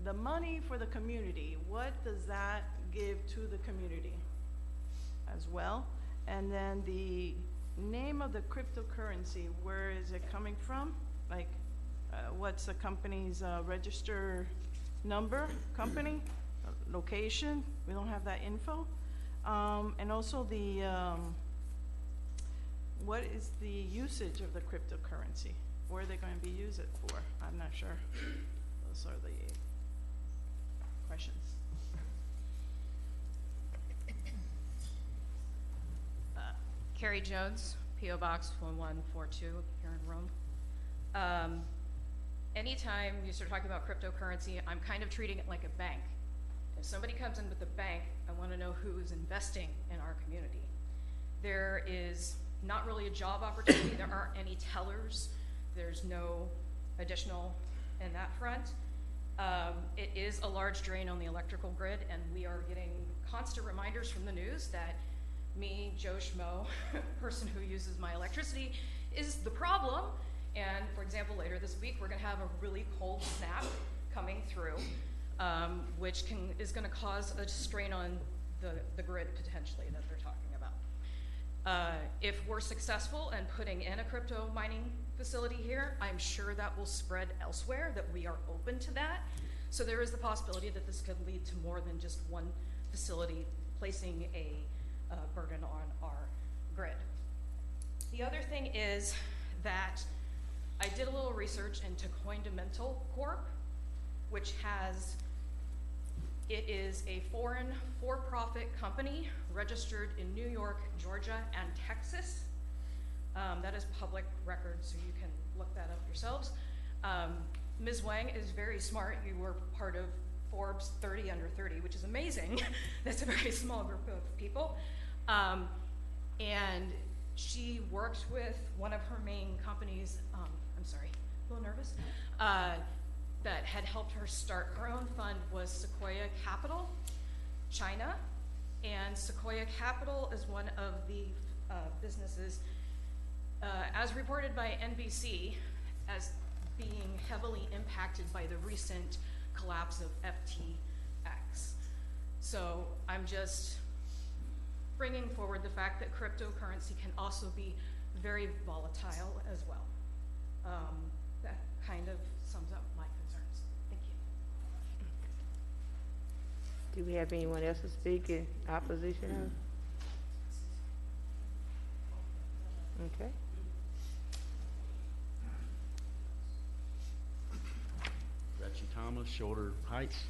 Speaker 15: the money for the community, what does that give to the community as well? And then the name of the cryptocurrency, where is it coming from? Like, what's the company's register number, company, location? We don't have that info. And also the, what is the usage of the cryptocurrency? Where are they going to be used it for? I'm not sure. Those are the questions.
Speaker 18: Carrie Jones, P.O. Box 1142 here in Rome. Anytime you start talking about cryptocurrency, I'm kind of treating it like a bank. If somebody comes in with a bank, I want to know who is investing in our community. There is not really a job opportunity. There aren't any tellers. There's no additional in that front. It is a large drain on the electrical grid, and we are getting constant reminders from the news that me, Joe Schmo, person who uses my electricity, is the problem. And for example, later this week, we're gonna have a really cold snap coming through, which is gonna cause a strain on the grid potentially that they're talking about. If we're successful in putting in a crypto mining facility here, I'm sure that will spread elsewhere, that we are open to that. So there is the possibility that this could lead to more than just one facility placing a burden on our grid. The other thing is that I did a little research into Coindimental Corp, which it is a foreign for-profit company registered in New York, Georgia, and Texas. That is public record, so you can look that up yourselves. Ms. Wang is very smart. You were part of Forbes 30 Under 30, which is amazing. That's a very small group of people. And she worked with one of her main companies, I'm sorry, a little nervous, that had helped her start her own fund was Sequoia Capital, China. And Sequoia Capital is one of the businesses, as reported by NBC, as being heavily impacted by the recent collapse of FTX. So I'm just bringing forward the fact that cryptocurrency can also be very volatile as well.
Speaker 15: That kind of sums up my concerns. Thank you.
Speaker 1: Do we have anyone else to speak in opposition of? Okay.
Speaker 19: Reggie Thomas, Shoulder Heights.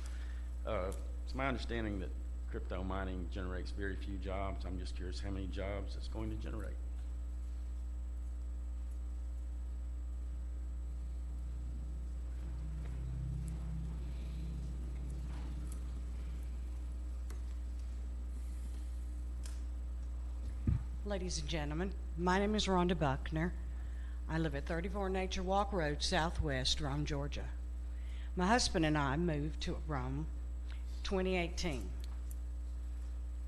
Speaker 19: It's my understanding that crypto mining generates very few jobs. I'm just curious how many jobs it's going to generate.
Speaker 20: Ladies and gentlemen, my name is Rhonda Buckner. I live at 34 Nature Walk Road, Southwest, Rome, Georgia. My husband and I moved to Rome 2018.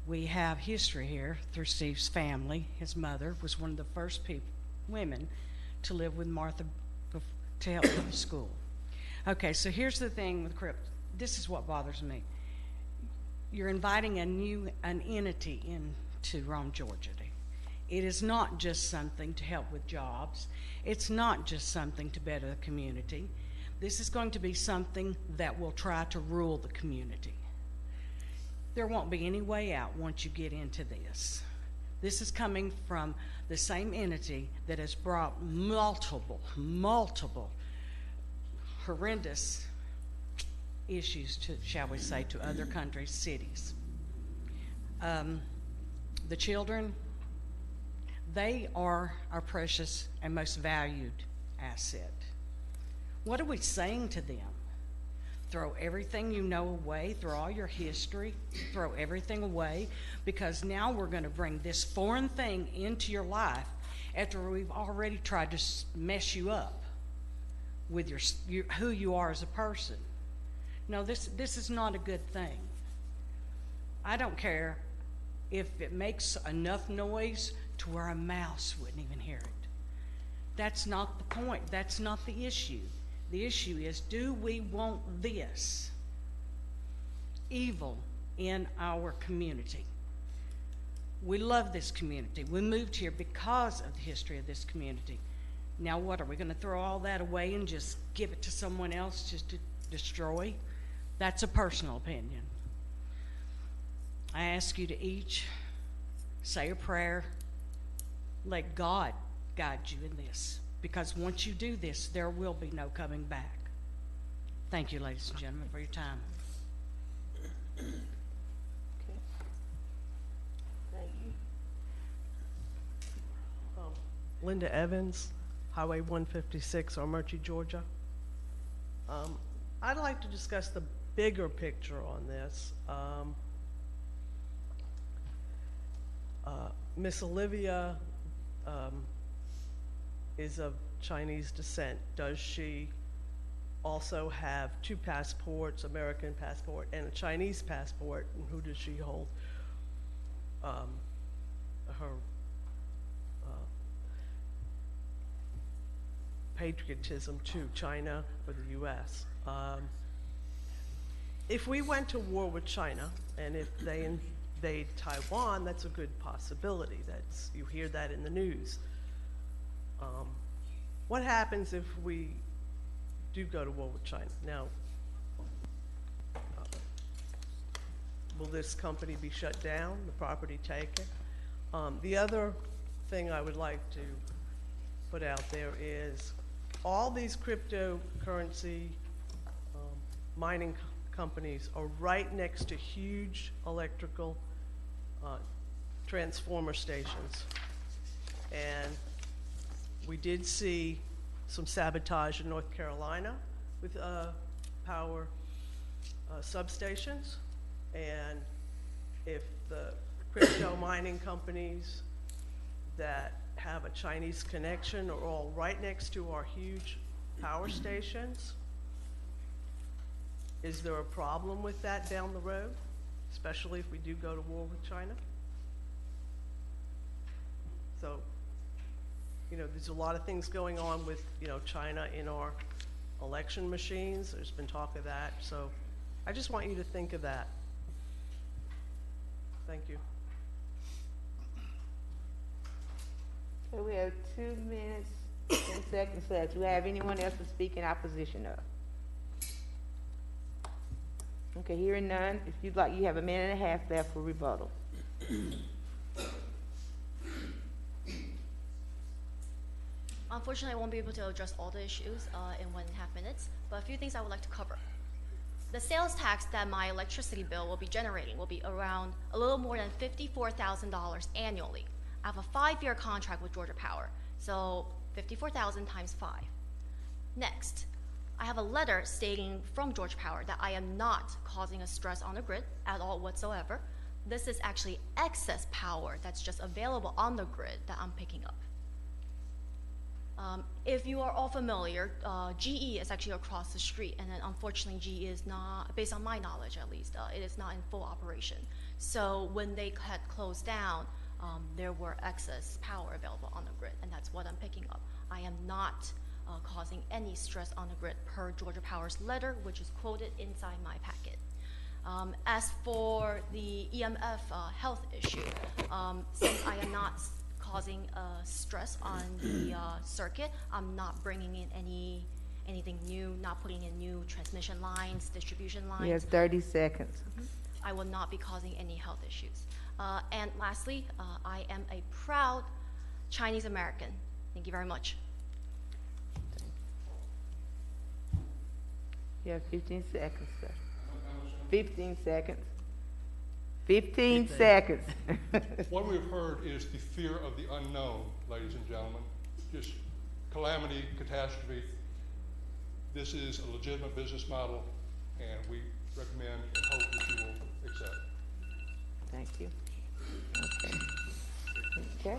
Speaker 20: We have history here through Steve's family. His mother was one of the first women to live with Martha to help with the school. Okay, so here's the thing with crypto. This is what bothers me. You're inviting an entity into Rome, Georgia. It is not just something to help with jobs. It's not just something to better the community. This is going to be something that will try to rule the community. There won't be any way out once you get into this. This is coming from the same entity that has brought multiple horrendous issues to, shall we say, to other countries, cities. The children, they are our precious and most valued asset. What are we saying to them? Throw everything you know away, throw all your history, throw everything away, because now we're going to bring this foreign thing into your life after we've already tried to mess you up with who you are as a person. No, this is not a good thing. I don't care if it makes enough noise to where a mouse wouldn't even hear it. That's not the point. That's not the issue. The issue is, do we want this evil in our community? We love this community. We moved here because of the history of this community. Now what, are we going to throw all that away and just give it to someone else just to destroy? That's a personal opinion. I ask you to each say a prayer. Let God guide you in this, because once you do this, there will be no coming back. Thank you, ladies and gentlemen, for your time.
Speaker 1: Okay. Thank you.
Speaker 21: Linda Evans, Highway 156, Armuchee, Georgia. I'd like to discuss the bigger picture on this. Miss Olivia is of Chinese descent. Does she also have two passports, American passport and a Chinese passport? And who does she hold her patriotism to, China or the U.S.? If we went to war with China, and if they invade Taiwan, that's a good possibility. You hear that in the news. What happens if we do go to war with China? Now, will this company be shut down, the property taken? The other thing I would like to put out there is all these cryptocurrency mining companies are right next to huge electrical transformer stations. And we did see some sabotage in North Carolina with power substations. And if the crypto mining companies that have a Chinese connection are all right next to our huge power stations, is there a problem with that down the road, especially if we do go to war with China? So, there's a lot of things going on with, China in our election machines. There's been talk of that. So I just want you to think of that. Thank you.
Speaker 1: Okay, we have 2 minutes 10 seconds left. Do we have anyone else to speak in opposition of? Okay, hearing none. If you'd like, you have a minute and a half left for rebuttal.
Speaker 17: Unfortunately, I won't be able to address all the issues in 1.5 minutes, but a few things I would like to cover. The sales tax that my electricity bill will be generating will be around a little more than $54,000 annually. I have a 5-year contract with Georgia Power, so 54,000 times 5. Next, I have a letter stating from Georgia Power that I am not causing a stress on the grid at all whatsoever. This is actually excess power that's just available on the grid that I'm picking up. If you are all familiar, GE is actually across the street, and then unfortunately GE is not, based on my knowledge at least, it is not in full operation. So when they had closed down, there were excess power available on the grid, and that's what I'm picking up. I am not causing any stress on the grid per Georgia Power's letter, which is quoted inside my packet. As for the EMF health issue, since I am not causing stress on the circuit, I'm not bringing in anything new, not putting in new transmission lines, distribution lines.
Speaker 1: You have 30 seconds.
Speaker 17: I will not be causing any health issues. And lastly, I am a proud Chinese American. Thank you very much.
Speaker 1: You have 15 seconds, sir. 15 seconds. 15 seconds.
Speaker 16: What we've heard is the fear of the unknown, ladies and gentlemen. Just calamity, catastrophe. This is a legitimate business model, and we recommend and hope that you will accept.
Speaker 1: Thank you. Okay.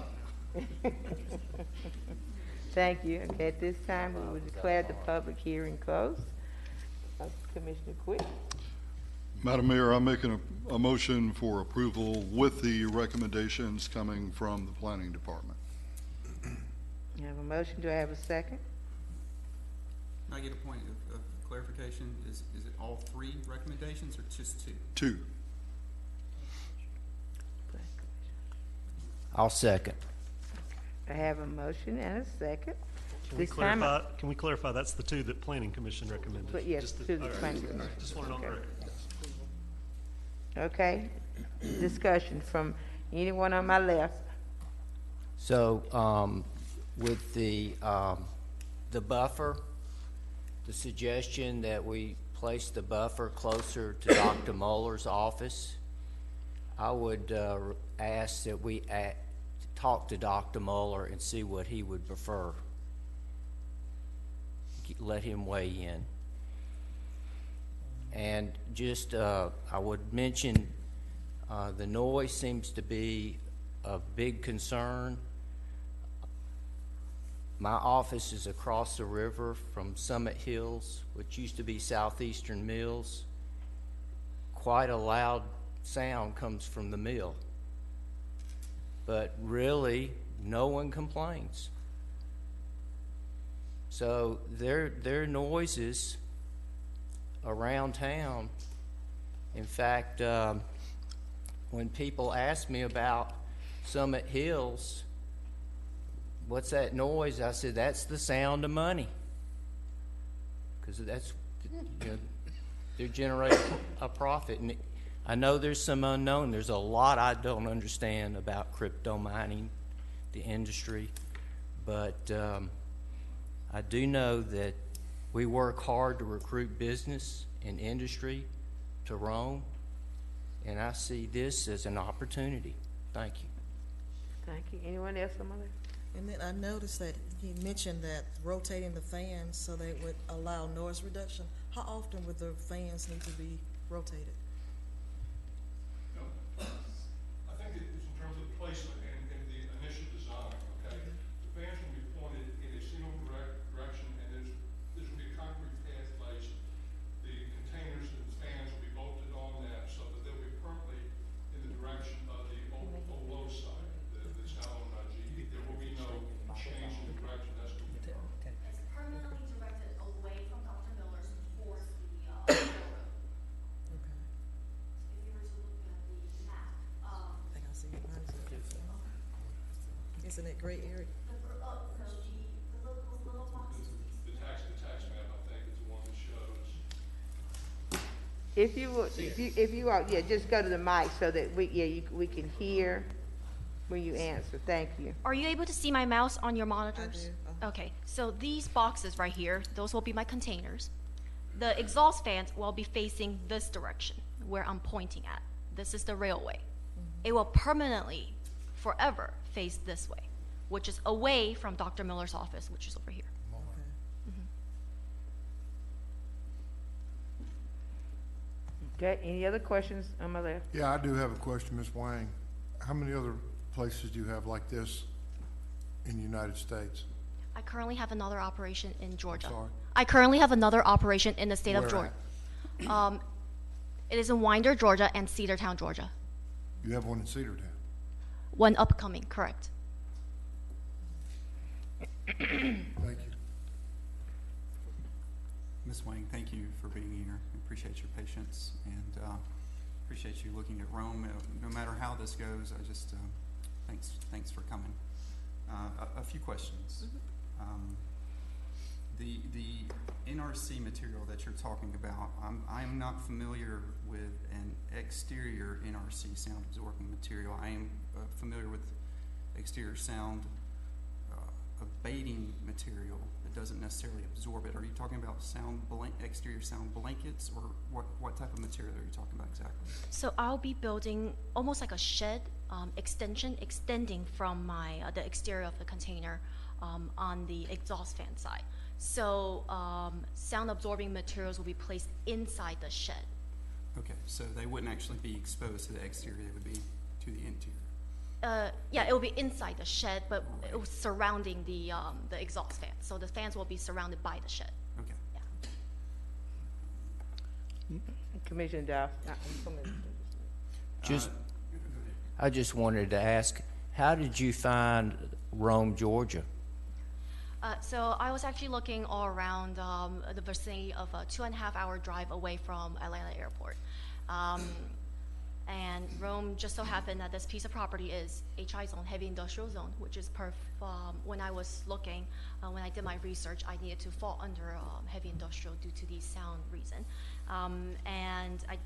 Speaker 1: Thank you. Okay, at this time, we will declare the public hearing closed. Commissioner Quick.
Speaker 5: Madam Mayor, I'm making a motion for approval with the recommendations coming from the Planning Department.
Speaker 1: I have a motion. Do I have a second?
Speaker 10: Can I get a point of clarification? Is it all 3 recommendations or just 2?
Speaker 5: 2.
Speaker 8: I'll second.
Speaker 1: I have a motion and a second.
Speaker 6: Can we clarify that's the 2 that Planning Commission recommended?
Speaker 1: But yes,
Speaker 6: Just
Speaker 1: 2 the
Speaker 6: all right.
Speaker 1: Planning Commission.
Speaker 6: Just wanted on the record.
Speaker 1: Okay. Discussion from anyone on my left.
Speaker 8: So, with the buffer, the suggestion that we place the buffer closer to Dr. Muller's office, I would ask that we talk to Dr. Muller and see what he would prefer. Let him weigh in. And just, I would mention the noise seems to be a big concern. My office is across the river from Summit Hills, which used to be Southeastern Mills. Quite a loud sound comes from the mill. But really, no one complains. So there are noises around town. In fact, when people ask me about Summit Hills, what's that noise? I said, that's the sound of money. Because that's, they're generating a profit. And I know there's some unknown. There's a lot I don't understand about crypto mining, the industry. But I do know that we work hard to recruit business and industry to Rome, and I see this as an opportunity. Thank you.
Speaker 1: Thank you. Anyone else on my list?
Speaker 4: And then I noticed that he mentioned that rotating the fans so they would allow noise reduction. How often would the fans need to be rotated?
Speaker 16: I think it's in terms of placement and the initial design, okay? The fans will be pointed in a single direction, and there's going to be a concrete path placed. The containers and the fans will be bolted on that so that they'll be permanently in the direction of the old low side that's now owned by GE. There will be no change in the direction. That's going to be permanent.
Speaker 17: It's permanently directed away from Dr. Miller's towards the railroad. If you were to look at the map,
Speaker 4: I think I see it. Isn't it great area?
Speaker 17: the little
Speaker 1: If you would, if you are, yeah, just go to the mic so that we can hear when you answer. Thank you.
Speaker 17: Are you able to see my mouse on your monitors? Okay, so these boxes right here, those will be my containers. The exhaust fans will be facing this direction where I'm pointing at. This is the railway. It will permanently, forever, face this way, which is away from Dr. Miller's office, which is over here.
Speaker 1: Okay, any other questions on my left?
Speaker 2: Yeah, I do have a question, Ms. Wang. How many other places do you have like this in the United States?
Speaker 17: I currently have another operation in Georgia.
Speaker 2: sorry?
Speaker 17: I currently have another operation in the state of
Speaker 2: Where
Speaker 17: Georgia. It is in Winder, Georgia, and Cedartown, Georgia.
Speaker 2: You have one in Cedartown.
Speaker 17: One upcoming, correct.
Speaker 2: Thank you.
Speaker 10: Ms. Wang, thank you for being here. We appreciate your patience and appreciate you looking at Rome. No matter how this goes, I just thanks for coming. A few questions. The NRC material that you're talking about, I'm not familiar with an exterior NRC sound absorbing material. I am familiar with exterior sound abating material that doesn't necessarily absorb it. Are you talking about exterior sound blankets, or what type of material are you talking about exactly?
Speaker 17: So I'll be building almost like a shed extending from the exterior of the container on the exhaust fan side. So sound absorbing materials will be placed inside the shed.
Speaker 10: Okay, so they wouldn't actually be exposed to the exterior, they would be to the interior.
Speaker 17: Yeah, it will be inside the shed, but it was surrounding the exhaust fan. So the fans will be surrounded by the shed.
Speaker 10: Okay.
Speaker 17: Yeah.
Speaker 1: Commissioner Dow.
Speaker 8: I just wanted to ask, how did you find Rome, Georgia?
Speaker 17: So I was actually looking all around the vicinity of a 2.5-hour drive away from Atlanta Airport. And Rome just so happened that this piece of property is HI zone, heavy industrial zone, which is when I was looking, when I did my research, I needed to fall under heavy industrial due to the sound reason. And I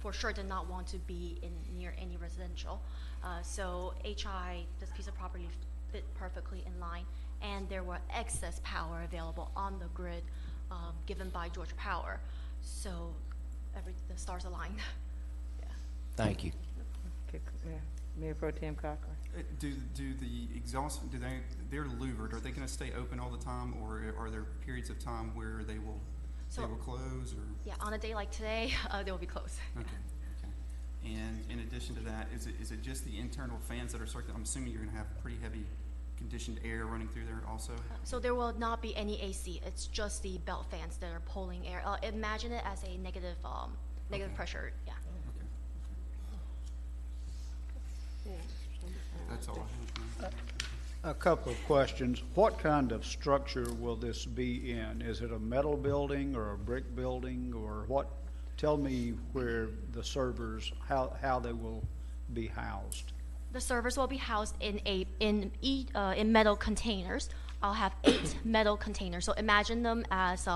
Speaker 17: for sure did not want to be near any residential. So HI, this piece of property fit perfectly in line, and there were excess power available on the grid given by Georgia Power. So the stars aligned.
Speaker 8: Thank you.
Speaker 1: Okay, Mayor Pro Tem Cochran.
Speaker 10: Do the exhaust, they're louvered, are they going to stay open all the time, or are there periods of time where they will close? Or?
Speaker 17: Yeah, on a day like today, they will be closed.
Speaker 10: Okay. And in addition to that, is it just the internal fans that are circulating? I'm assuming you're going to have pretty heavy conditioned air running through there also?
Speaker 17: So there will not be any AC. It's just the belt fans that are pulling air. Imagine it as a negative pressure. Yeah.
Speaker 10: That's all I have.
Speaker 13: A couple of questions. What kind of structure will this be in? Is it a metal building or a brick building, or what? Tell me where the servers, how they will be housed.
Speaker 17: The servers will be housed in metal containers. I'll have 8 metal containers. So imagine them as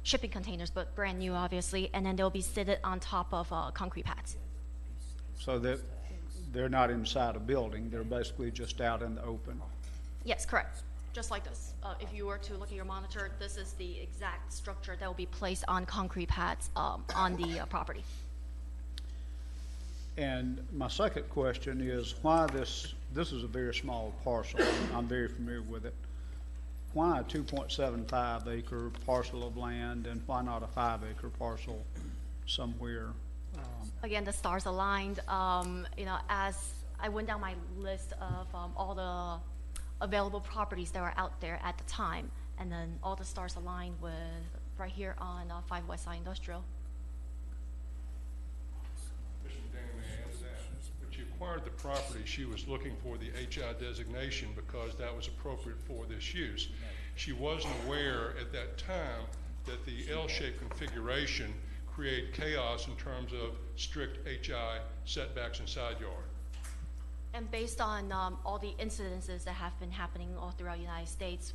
Speaker 17: shipping containers, but brand new, obviously, and then they'll be seated on top of concrete pads.
Speaker 13: So that they're not inside a building, they're basically just out in the open.
Speaker 17: Yes, correct. Just like this. If you were to look at your monitor, this is the exact structure that will be placed on concrete pads on the property.
Speaker 13: And my second question is why this is a very small parcel. I'm very familiar with it. Why a 2.75 acre parcel of land, and why not a 5 acre parcel somewhere?
Speaker 17: Again, the stars aligned. As I went down my list of all the available properties that were out there at the time, and then all the stars aligned with right here on 5 West Side Industrial.
Speaker 16: Mr. Dan, may I ask that? When she acquired the property, she was looking for the HI designation because that was appropriate for this use. She wasn't aware at that time that the L-shaped configuration create chaos in terms of strict HI setbacks and side yard.
Speaker 17: And based on all the incidences that have been happening all throughout the United States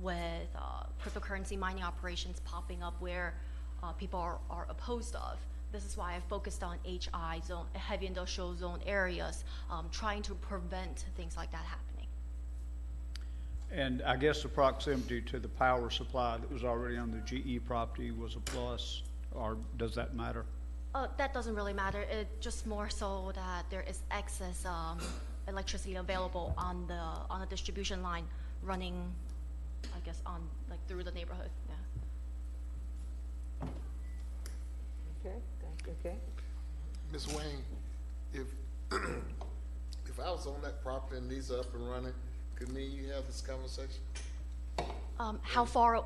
Speaker 17: with cryptocurrency mining operations popping up where people are opposed of. This is why I focused on HI zone, heavy industrial zone areas, trying to prevent things like that happening.
Speaker 13: And I guess the proximity to the power supply that was already on the GE property was a plus, or does that matter?
Speaker 17: That doesn't really matter. It just more so that there is excess electricity available on the distribution line running, I guess, on like through the neighborhood. Yeah.
Speaker 1: Okay, thank you, okay.
Speaker 11: Ms. Wayne, if if I was on that property and these are up and running, could me and you have this conversation?
Speaker 17: How far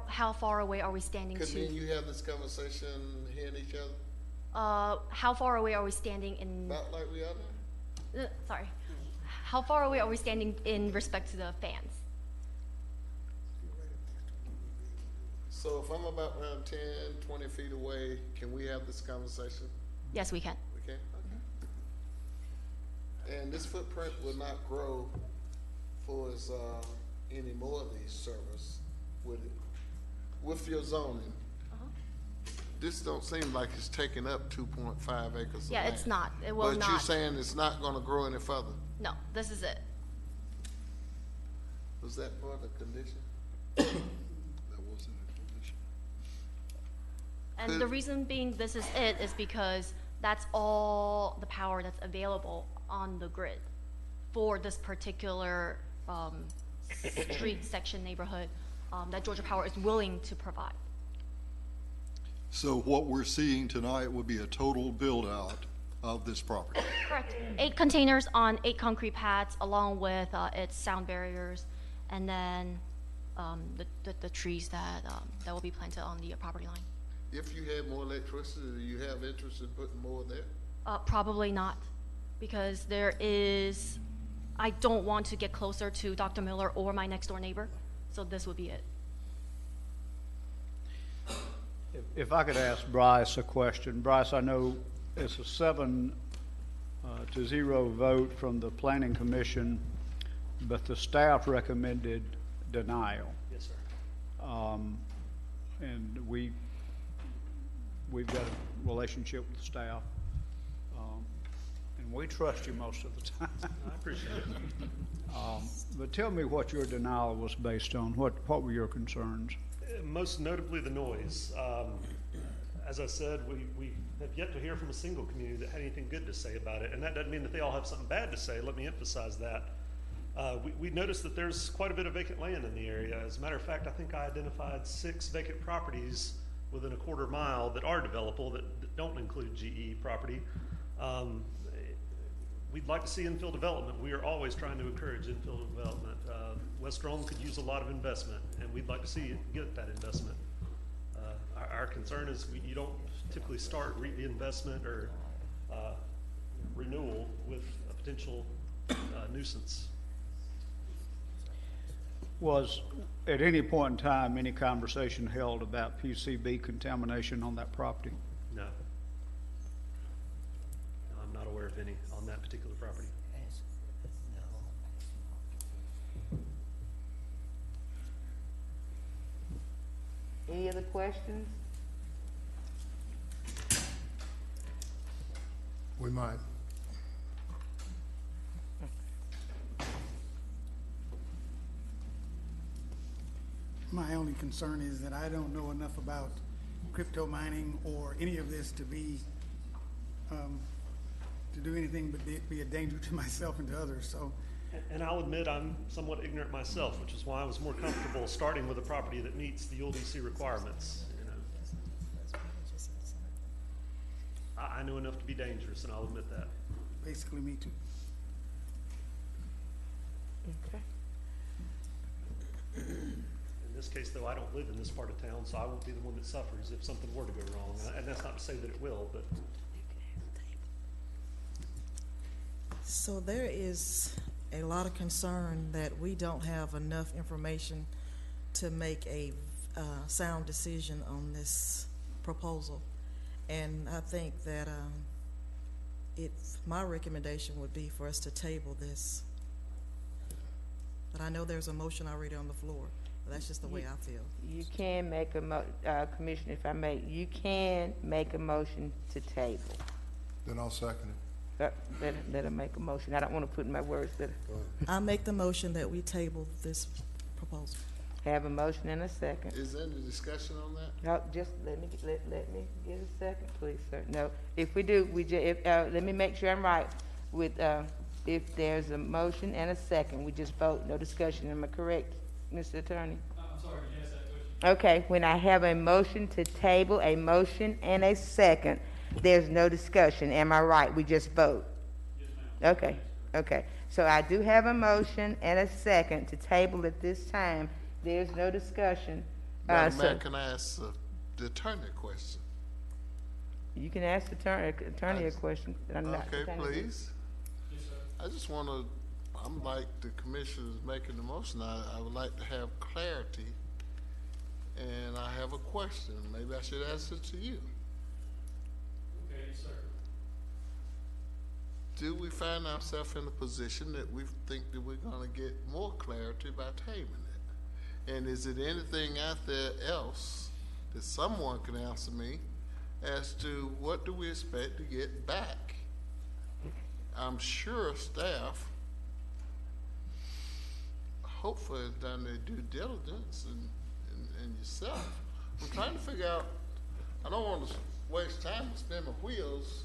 Speaker 17: away are we standing
Speaker 11: Could me and
Speaker 17: to?
Speaker 11: you have this conversation hearing each other?
Speaker 17: How far away are we standing in?
Speaker 11: About like we are now?
Speaker 17: Sorry. How far away are we standing in respect to the fans?
Speaker 11: So if I'm about around 10, 20 feet away, can we have this conversation?
Speaker 17: Yes, we can.
Speaker 11: We can? Okay. And this footprint will not grow for as any more of these servers, would it? With your zoning, this don't seem like it's taking up 2.5 acres of
Speaker 17: Yeah,
Speaker 11: land.
Speaker 17: it's not. It will
Speaker 11: But
Speaker 17: not.
Speaker 11: you're saying it's not gonna grow any further?
Speaker 17: No, this is it.
Speaker 11: Was that part of the condition?
Speaker 5: That wasn't a condition.
Speaker 17: And the reason being this is it is because that's all the power that's available on the grid for this particular street section neighborhood that Georgia Power is willing to provide.
Speaker 5: So what we're seeing tonight would be a total build-out of this property.
Speaker 17: Correct. 8 containers on 8 concrete pads along with its sound barriers and then the trees that will be planted on the property line.
Speaker 11: If you had more electricity, do you have interest in putting more there?
Speaker 17: Probably not, because I don't want to get closer to Dr. Miller or my next door neighbor, so this would be it.
Speaker 13: If I could ask Bryce a question. Bryce, I know it's a 7-0 vote from the Planning Commission, but the staff recommended denial.
Speaker 6: Yes, sir.
Speaker 13: And we've got a relationship with the staff, and we trust you most of the time.
Speaker 6: I appreciate it.
Speaker 13: But tell me what your denial was based on. What were your concerns?
Speaker 6: Most notably the noise. As I said, we have yet to hear from a single community that had anything good to say about it, and that doesn't mean that they all have something bad to say. Let me emphasize that. We noticed that there's quite a bit of vacant land in the area. As a matter of fact, I think I identified 6 vacant properties within a quarter mile that are developable that don't include GE property. We'd like to see infill development. We are always trying to encourage infill development. West Rome could use a lot of investment, and we'd like to see it get that investment. Our concern is you don't typically start reinvestment or renewal with a potential nuisance.
Speaker 13: Was at any point in time any conversation held about PCB contamination on that property?
Speaker 6: No. I'm not aware of any on that particular property.
Speaker 1: Any other questions?
Speaker 2: We might.
Speaker 12: My only concern is that I don't know enough about crypto mining or any of this to be, to do anything but be a danger to myself and to others, so.
Speaker 6: And I'll admit I'm somewhat ignorant myself, which is why I was more comfortable starting with a property that meets the ULDC requirements. You know. I know enough to be dangerous, and I'll admit that.
Speaker 12: Basically, me too.
Speaker 1: Okay.
Speaker 6: In this case, though, I don't live in this part of town, so I won't be the one that suffers if something were to go wrong. And that's not to say that it will, but.
Speaker 4: So there is a lot of concern that we don't have enough information to make a sound decision on this proposal. And I think that my recommendation would be for us to table this. But I know there's a motion already on the floor. That's just the way I feel.
Speaker 1: You can make a Commissioner, if I may, you can make a motion to table.
Speaker 2: Then I'll second it.
Speaker 1: Let her make a motion. I don't want to put in my words.
Speaker 4: I make the motion that we table this proposal.
Speaker 1: Have a motion and a second.
Speaker 11: Is there any discussion on that?
Speaker 1: No, just let me get a second, please, sir. No, if we do, let me make sure I'm right with, if there's a motion and a second, we just vote, no discussion. Am I correct, Mr. Attorney?
Speaker 7: I'm sorry, yes, that question.
Speaker 1: Okay, when I have a motion to table, a motion and a second, there's no discussion. Am I right? We just vote?
Speaker 7: Yes, ma'am.
Speaker 1: Okay, okay. So I do have a motion and a second to table at this time. There's no discussion.
Speaker 11: Madam Mayor, can I ask the attorney a question?
Speaker 1: You can ask the attorney a question.
Speaker 11: Okay, please. I just want to, I'm like the commissioners making the motion. I would like to have clarity, and I have a question. Maybe I should ask it to you.
Speaker 7: Okay, yes, sir.
Speaker 11: Do we find ourselves in a position that we think that we're going to get more clarity by tabling it? And is it anything out there else that someone can answer me as to what do we expect to get back? I'm sure staff hopefully has done their due diligence and yourself. I'm trying to figure out, I don't want to waste time and spin my wheels.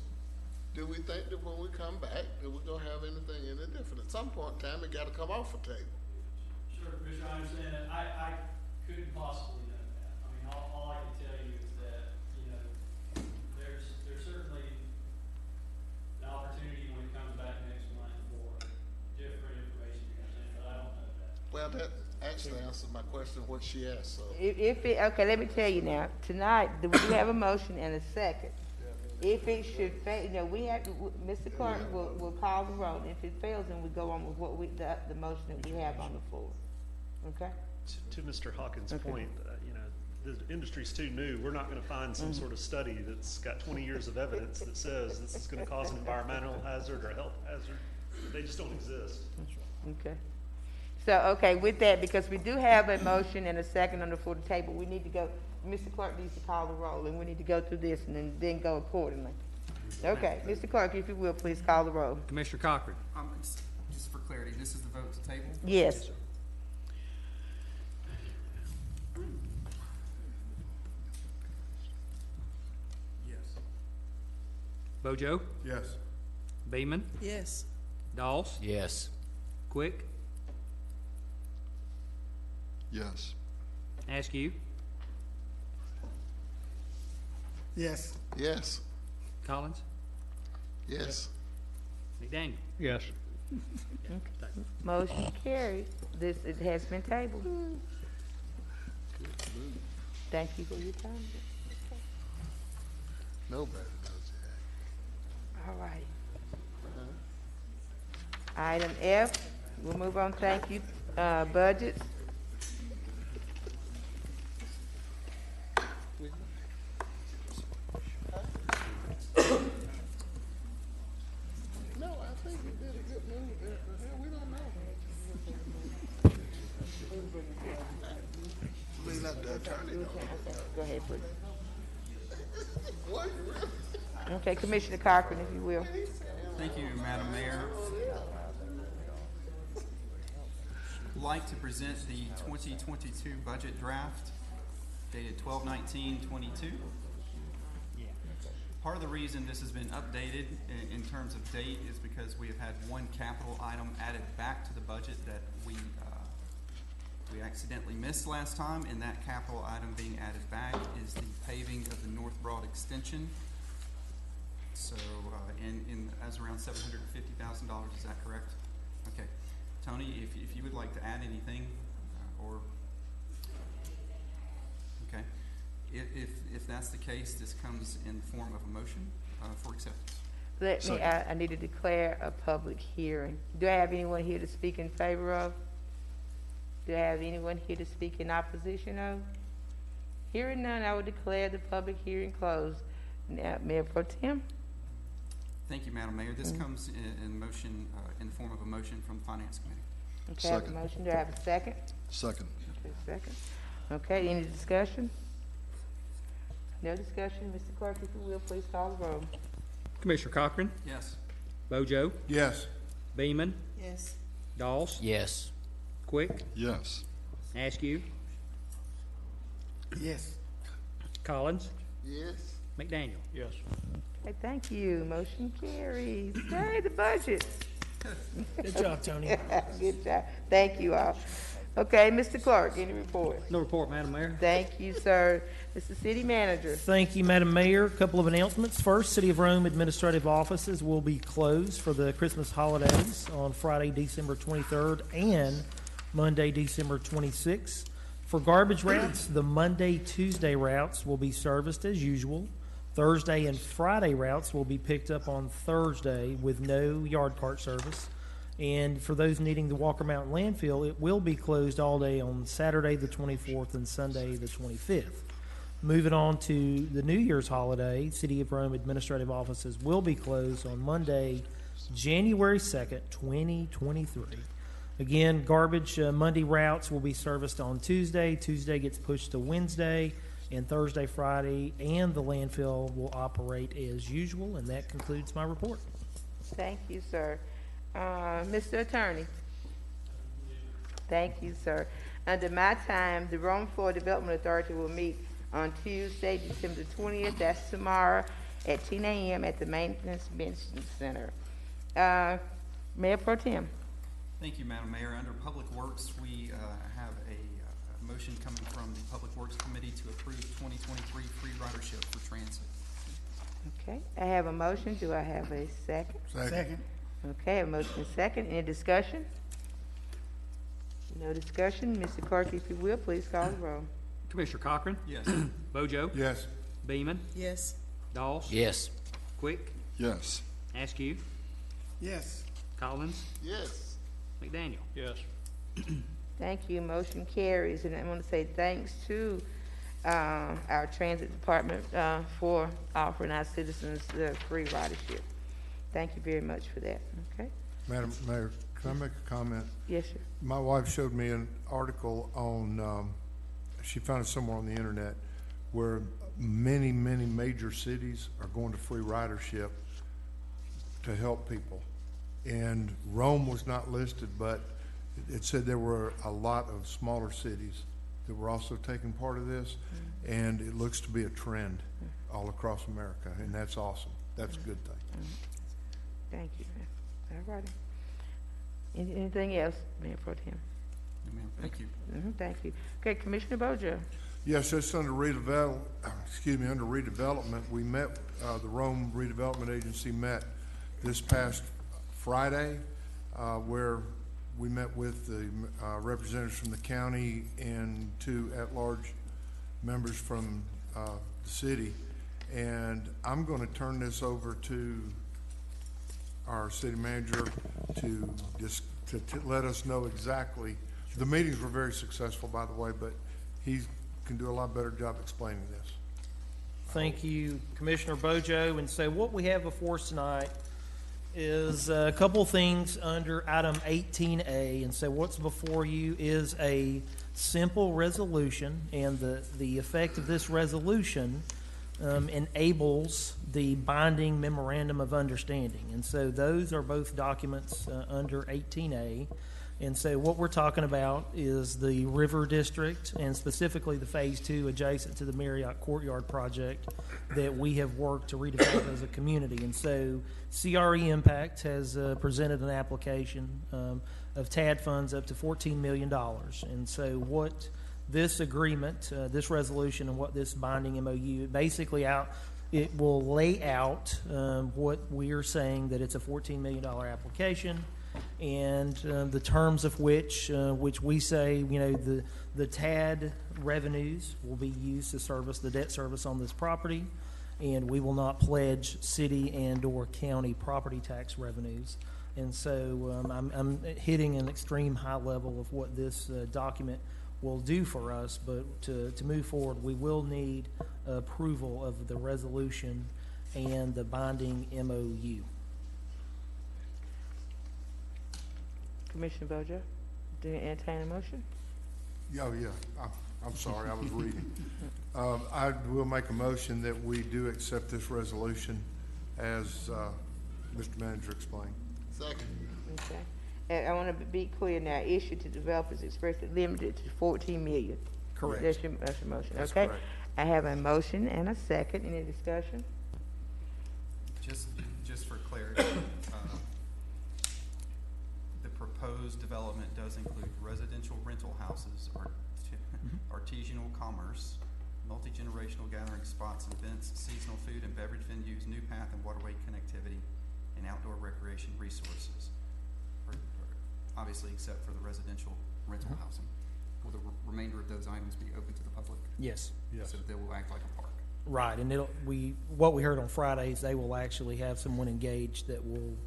Speaker 11: Do we think that when we come back that we're going to have anything any different? At some point in time, it got to come off the table.
Speaker 7: Sure, Commissioner, I understand that. I couldn't possibly know that. I mean, all I can tell you is that, you know, there's certainly an opportunity when it comes back next month for different information comes in, but I don't know that.
Speaker 11: Well, that actually answered my question, what she asked, so.
Speaker 1: Okay, let me tell you now. Tonight, we do have a motion and a second. If it should fail, you know, Mr. Clark will call the roll. If it fails, then we go on with the motion that we have on the floor. Okay?
Speaker 6: To Mr. Hawkins'
Speaker 1: Okay.
Speaker 6: point, you know, the industry's too new. We're not going to find some sort of study that's got 20 years of evidence that says this is going to cause an environmental hazard or a health hazard. They just don't exist.
Speaker 1: Okay. So, okay, with that, because we do have a motion and a second on the floor to table, we need to go, Mr. Clark needs to call the roll, and we need to go through this and then go accordingly. Okay, Mr. Clark, if you will, please call the roll.
Speaker 10: Commissioner Cochran. Just for clarity, this is the vote to table?
Speaker 1: Yes.
Speaker 10: Yes.
Speaker 7: Bojo?
Speaker 2: Yes.
Speaker 7: Beeman?
Speaker 4: Yes.
Speaker 7: Doss?
Speaker 8: Yes.
Speaker 7: Quick?
Speaker 5: Yes.
Speaker 7: Askew?
Speaker 12: Yes.
Speaker 11: Yes.
Speaker 7: Collins?
Speaker 11: Yes.
Speaker 7: McDaniel?
Speaker 13: Yes.
Speaker 1: Motion carried. It has been tabled. Thank you for your time.
Speaker 11: Nobody knows that.
Speaker 1: All right. Item F, we'll move on. Thank you. Budgets.
Speaker 11: No, I think we did a good move there, but hell, we don't know. We let the attorney know.
Speaker 1: Go ahead, please.
Speaker 11: What, really?
Speaker 1: Okay, Commissioner Cochran, if you will.
Speaker 10: Thank you, Madam Mayor. I'd like to present the 2022 budget draft dated 12/19/22. Part of the reason this has been updated in terms of date is because we have had one capital item added back to the budget that we accidentally missed last time, and that capital item being added back is the paving of the North Broad extension. So, as around $750,000, is that correct? Okay. Tony, if you would like to add anything, or, okay. If that's the case, this comes in the form of a motion for acceptance.
Speaker 1: I need to declare a public hearing. Do I have anyone here to speak in favor of? Do I have anyone here to speak in opposition of? Hearing none, I will declare the public hearing closed. Now, Mayor Pro Tem.
Speaker 10: Thank you, Madam Mayor. This comes in motion, in the form of a motion from the Finance Committee.
Speaker 1: Okay, I have a motion. Do I have a second?
Speaker 5: Second.
Speaker 1: Second. Okay, any discussion? No discussion. Mr. Clerk, if you will, please call the roll.
Speaker 3: Commissioner Cochran,
Speaker 10: Yes.
Speaker 3: Bojo,
Speaker 2: Yes.
Speaker 3: Beeman,
Speaker 4: Yes.
Speaker 3: Doss,
Speaker 8: Yes.
Speaker 3: Quick,
Speaker 5: Yes.
Speaker 3: Askew,
Speaker 12: Yes.
Speaker 3: Collins,
Speaker 11: Yes.
Speaker 3: McDaniel.
Speaker 13: Yes.
Speaker 1: Okay, thank you. Motion carries. Hey, the budget.
Speaker 3: Good job, Tony.
Speaker 1: Good job. Thank you all. Okay, Mr. Clark, any report?
Speaker 3: No report, Madam Mayor.
Speaker 1: Thank you, sir. Mr. City Manager.
Speaker 9: Thank you, Madam Mayor. A couple of announcements. First, City of Rome administrative offices will be closed for the Christmas holidays on Friday, December 23rd and Monday, December 26th. For garbage routes, the Monday, Tuesday routes will be serviced as usual. Thursday and Friday routes will be picked up on Thursday with no yard cart service. And for those needing the Walker Mountain landfill, it will be closed all day on Saturday the 24th and Sunday the 25th. Moving on to the New Year's holiday, City of Rome administrative offices will be closed on Monday, January 2nd, 2023. Again, garbage Monday routes will be serviced on Tuesday. Tuesday gets pushed to Wednesday, and Thursday, Friday, and the landfill will operate as usual. And that concludes my report.
Speaker 1: Thank you, sir. Mr. Attorney. Thank you, sir. Under my time, the Rome Florida Development Authority will meet on Tuesday, December 20th, that's tomorrow, at 10 a.m. at the Maintenance Convention Center. Mayor Pro Tem.
Speaker 10: Thank you, Madam Mayor. Under Public Works, we have a motion coming from the Public Works Committee to approve 2023 free ridership for transit.
Speaker 1: Okay, I have a motion. Do I have a second?
Speaker 12: Second.
Speaker 1: Okay, a motion and second. Any discussion? No discussion. Mr. Clerk, if you will, please call the roll.
Speaker 3: Commissioner Cochran,
Speaker 10: Yes.
Speaker 3: Bojo,
Speaker 2: Yes.
Speaker 3: Beeman,
Speaker 4: Yes.
Speaker 3: Doss,
Speaker 8: Yes.
Speaker 3: Quick,
Speaker 5: Yes.
Speaker 3: Askew,
Speaker 12: Yes.
Speaker 3: Collins,
Speaker 11: Yes.
Speaker 3: McDaniel.
Speaker 13: Yes.
Speaker 1: Thank you. Motion carries. And I want to say thanks to our transit department for offering our citizens the free ridership. Thank you very much for that. Okay?
Speaker 2: Madam Mayor, can I make a comment?
Speaker 1: Yes, sir.
Speaker 2: My wife showed me an article on, she found it somewhere on the internet, where many, many major cities are going to free ridership to help people. And Rome was not listed, but it said there were a lot of smaller cities that were also taking part of this. And it looks to be a trend all across America, and that's awesome. That's a good thing.
Speaker 1: Thank you, ma'am. All righty. Anything else, Mayor Pro Tem?
Speaker 10: No, ma'am. Thank you.
Speaker 1: Thank you. Okay, Commissioner Bojo.
Speaker 2: Yes, it's under redevelopment, we met, the Rome Redevelopment Agency met this past Friday, where we met with the representatives from the county and two at-large members from the city. And I'm going to turn this over to our city manager to just to let us know exactly. The meetings were very successful, by the way, but he can do a lot better job explaining this.
Speaker 9: Thank you, Commissioner Bojo. And so what we have before us tonight is a couple of things under item 18A. And so what's before you is a simple resolution, and the effect of this resolution enables the binding memorandum of understanding. And so those are both documents under 18A. And so what we're talking about is the River District, and specifically the Phase 2 adjacent to the Marriott Courtyard project that we have worked to redevelop as a community. And so CRE Impact has presented an application of TAD funds up to $14 million. And so what this agreement, this resolution, and what this binding MOU, it will lay out what we are saying, that it's a $14 million application, and the terms of which we say, the TAD revenues will be used to service the debt service on this property, and we will not pledge city and or county property tax revenues. And so I'm hitting an extreme high level of what this document will do for us, but to move forward, we will need approval of the resolution and the binding MOU.
Speaker 1: Commissioner Bojo, do you entertain a motion?
Speaker 2: Oh, yeah, I'm sorry, I was reading. I will make a motion that we do accept this resolution as Mr. Manager explained.
Speaker 11: Second.
Speaker 1: Okay. And I want to be clear now, issue to developers expressly limited to 14 million.
Speaker 9: Correct.
Speaker 1: That's your motion,
Speaker 2: That's
Speaker 1: okay?
Speaker 2: correct.
Speaker 1: I have a motion and a second. Any discussion?
Speaker 10: Just for clarity, the proposed development does include residential rental houses, artisanal commerce, multi-generational gathering spots and events, seasonal food and beverage venues, new path and waterway connectivity, and outdoor recreation resources. Obviously, except for the residential rental housing. Will the remainder of those items be open to the public?
Speaker 9: Yes.
Speaker 2: Yes.
Speaker 10: So they will act like a park?
Speaker 9: Right, and what we heard on Fridays, they will actually have someone engaged that will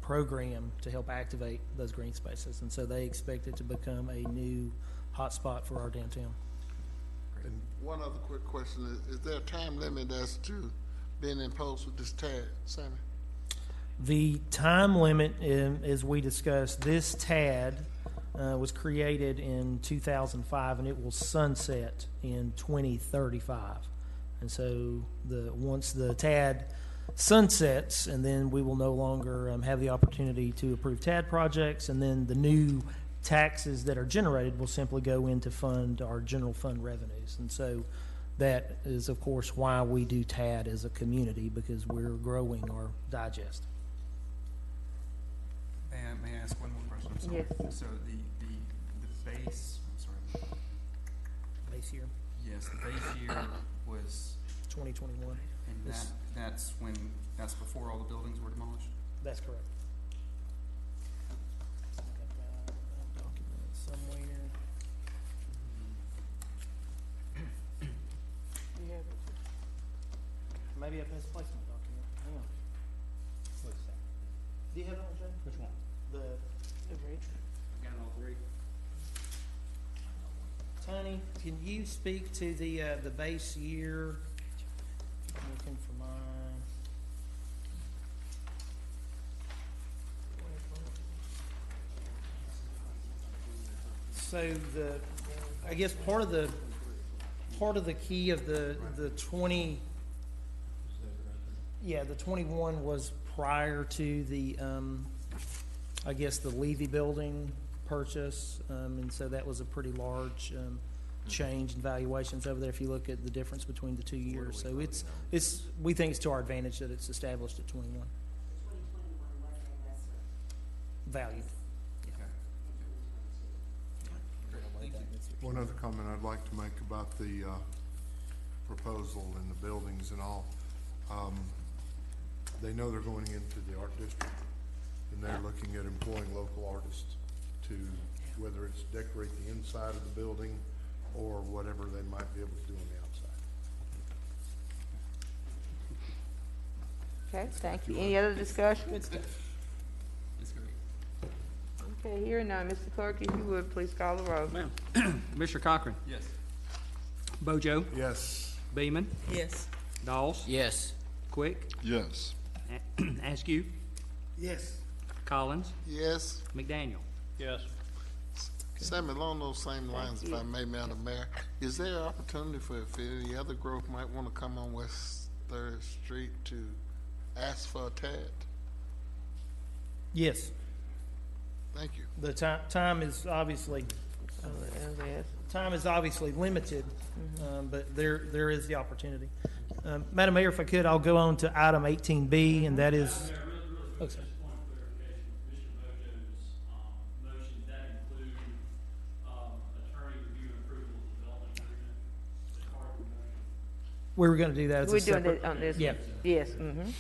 Speaker 9: program to help activate those green spaces, and so they expect it to become a new hotspot for our downtown.
Speaker 11: And one other quick question, is there a time limit as to being imposed with this TAD, Sammy?
Speaker 9: The time limit, as we discussed, this TAD was created in 2005, and it will sunset in 2035. And so once the TAD sunsets, and then we will no longer have the opportunity to approve TAD projects, and then the new taxes that are generated will simply go into fund our general fund revenues. And so that is, of course, why we do TAD as a community, because we're growing our digest.
Speaker 10: May I ask one more question? I'm sorry.
Speaker 1: Yes.
Speaker 10: So the base, I'm sorry.
Speaker 9: Base year?
Speaker 10: Yes, the base year was,
Speaker 9: 2021.
Speaker 10: and that's before all the buildings were demolished?
Speaker 9: That's correct. Document somewhere. Maybe I've misplaced my document. Hang on. Wait a second. Do you have it on, Jay? Which one? The rate.
Speaker 3: I've got all three.
Speaker 9: Tony, can you speak to the base year? I'm looking for mine. So I guess part of the key of the 20, the 21 was prior to the, I guess, the Levy building purchase, and so that was a pretty large change in valuations over there if you look at the difference between the 2 years. So we think it's to our advantage that it's established at 21. Value.
Speaker 2: One other comment I'd like to make about the proposal and the buildings and all. They know they're going into the art district, and they're looking at employing local artists to, whether it's decorate the inside of the building or whatever they might be able to do on the outside.
Speaker 1: Okay, thank you. Any other discussion?
Speaker 10: It's great.
Speaker 1: Okay, hearing none. Mr. Clerk, if you would, please call the roll.
Speaker 3: Ma'am. Commissioner Cochran.
Speaker 10: Yes.
Speaker 3: Bojo.
Speaker 2: Yes.
Speaker 3: Beeman.
Speaker 21: Yes.
Speaker 3: Dawes.
Speaker 8: Yes.
Speaker 3: Quick.
Speaker 5: Yes.
Speaker 3: Askew.
Speaker 12: Yes.
Speaker 3: Collins.
Speaker 11: Yes.
Speaker 3: McDaniel.
Speaker 13: Yes.
Speaker 11: Sammy, along those same lines, if I may, Madam Mayor, is there opportunity for if any other group might want to come on West 3rd Street to ask for a TAD?
Speaker 9: Yes.
Speaker 11: Thank you.
Speaker 9: The time is obviously limited, but there is the opportunity. Madam Mayor, if I could, I'll go on to item 18B, and that is.
Speaker 7: Madam Mayor, really, just point of clarification, Commissioner Bojo's motion, does that include attorney review and approval of the development agreement as part of the motion?
Speaker 9: We were going to do that as a
Speaker 1: We're doing
Speaker 9: separate.
Speaker 1: that on this.
Speaker 9: Yeah.
Speaker 1: Yes, mm-hmm.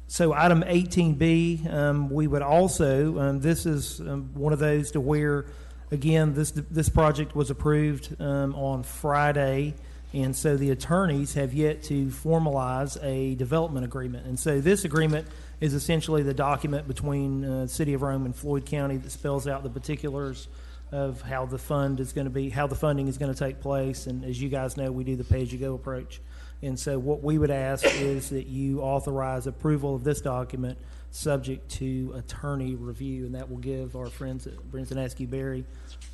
Speaker 9: So item 18B, we would also, this is one of those to where, again, this project was approved on Friday, and so the attorneys have yet to formalize a development agreement. And so this agreement is essentially the document between the City of Rome and Floyd County that spells out the particulars of how the fund is going to be, how the funding is going to take place. And as you guys know, we do the pay-as-you-go approach. And so what we would ask is that you authorize approval of this document subject to attorney review, and that will give our friends at Brinson Askew Berry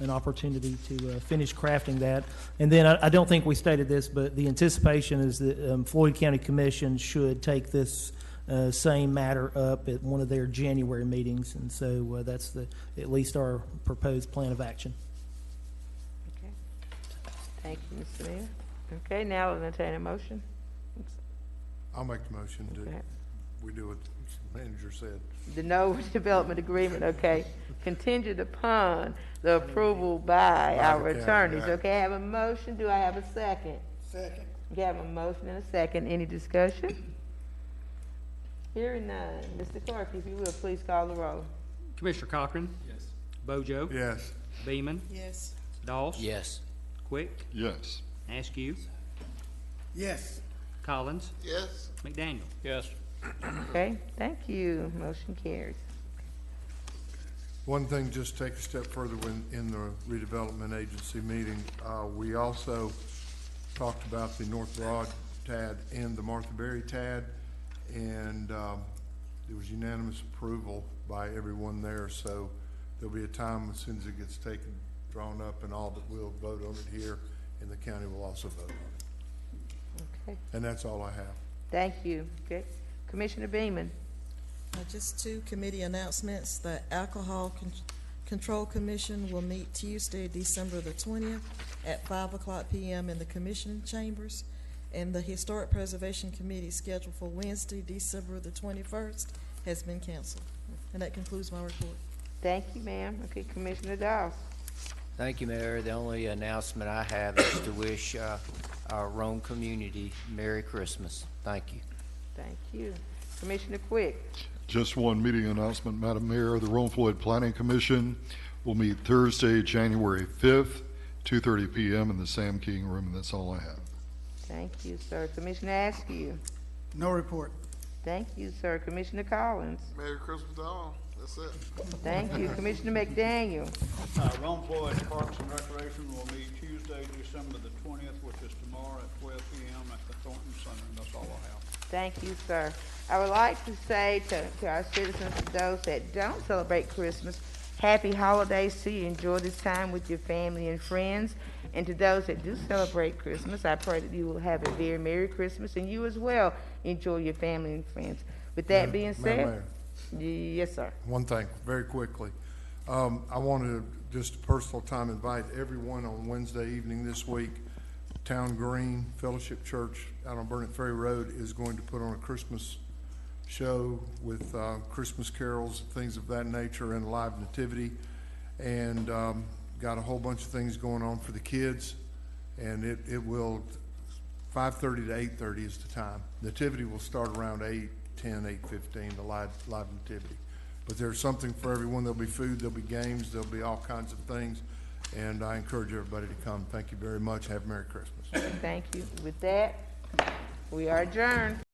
Speaker 9: an opportunity to finish crafting that. And then I don't think we stated this, but the anticipation is that Floyd County Commission should take this same matter up at one of their January meetings, and so that's at least our proposed plan of action.
Speaker 1: Okay. Thank you, Mr. Mayor. Okay, now we'll entertain a motion.
Speaker 2: I'll make the motion
Speaker 1: Okay.
Speaker 2: to, we do what the manager said.
Speaker 1: The no development agreement, okay, contingent upon the approval by our
Speaker 2: the county,
Speaker 1: attorneys.
Speaker 2: right.
Speaker 1: Okay, I have a motion. Do I have a second?
Speaker 12: Second.
Speaker 1: Okay, I have a motion and a second. Any discussion? Hearing none. Mr. Clark, if you will, please call the roll.
Speaker 3: Commissioner Cochran?
Speaker 10: Yes.
Speaker 3: Bojo?
Speaker 2: Yes.
Speaker 3: Beeman?
Speaker 4: Yes.
Speaker 3: Doss?
Speaker 8: Yes.
Speaker 3: Quick?
Speaker 5: Yes.
Speaker 3: Askew?
Speaker 12: Yes.
Speaker 3: Collins?
Speaker 11: Yes.
Speaker 3: McDaniel?
Speaker 13: Yes.
Speaker 1: Okay, thank you. Motion carries.
Speaker 2: One thing, just take a step further when, in the redevelopment agency meeting, we also talked about the North Broad TAD and the Martha Berry TAD, and there was unanimous approval by everyone there, so there'll be a time as soon as it gets taken, drawn up and all, that we'll vote on it here, and the county will also vote on it.
Speaker 1: Okay,
Speaker 2: And that's all I have.
Speaker 1: thank you. Okay, Commissioner Beaman.
Speaker 4: Just two committee announcements. The Alcohol Control Commission will meet Tuesday, December the 20th at 5:00 p.m. in the Commission Chambers. And the Historic Preservation Committee scheduled for Wednesday, December the 21st has been canceled. And that concludes my report.
Speaker 1: Thank you, ma'am. Okay, Commissioner Doss.
Speaker 8: Thank you, Mayor. The only announcement I have is to wish our Rome community Merry Christmas. Thank you.
Speaker 1: Thank you. Commissioner Quick.
Speaker 5: Just one meeting announcement, Madam Mayor. The Rome Floyd Planning Commission will meet Thursday, January 5th, 2:30 p.m. in the Sam King Room, and that's all I have.
Speaker 1: Thank you, sir. Commissioner Askew.
Speaker 12: No report.
Speaker 1: Thank you, sir. Commissioner Collins.
Speaker 11: Merry Christmas to all. That's it.
Speaker 1: Thank you. Commissioner McDaniel.
Speaker 13: Rome Floyd Parks and Recreation will meet Tuesday, December the 20th, which is tomorrow at 12 p.m. at the Thornton Center, and that's all I have.
Speaker 1: Thank you, sir. I would like to say to our citizens, to those that don't celebrate Christmas, happy holidays to you. Enjoy this time with your family and friends. And to those that do celebrate Christmas, I pray that you will have a very Merry Christmas, and you as well enjoy your family and friends. With that being
Speaker 2: Madam
Speaker 1: said, yes, sir.
Speaker 2: One thing, very quickly. I want to, just a personal time, invite everyone on Wednesday evening this week. Town Green Fellowship Church out on Burnett Ferry Road is going to put on a Christmas show with Christmas carols, things of that nature, and live nativity. And got a whole bunch of things going on for the kids. And it will, 5:30 to 8:30 is the time. Nativity will start around 8:10, 8:15, the live nativity. But there's something for everyone. There'll be food, there'll be games, there'll be all kinds of things. And I encourage everybody to come. Thank you very much. Have a Merry Christmas.
Speaker 1: Thank you. With that, we are adjourned.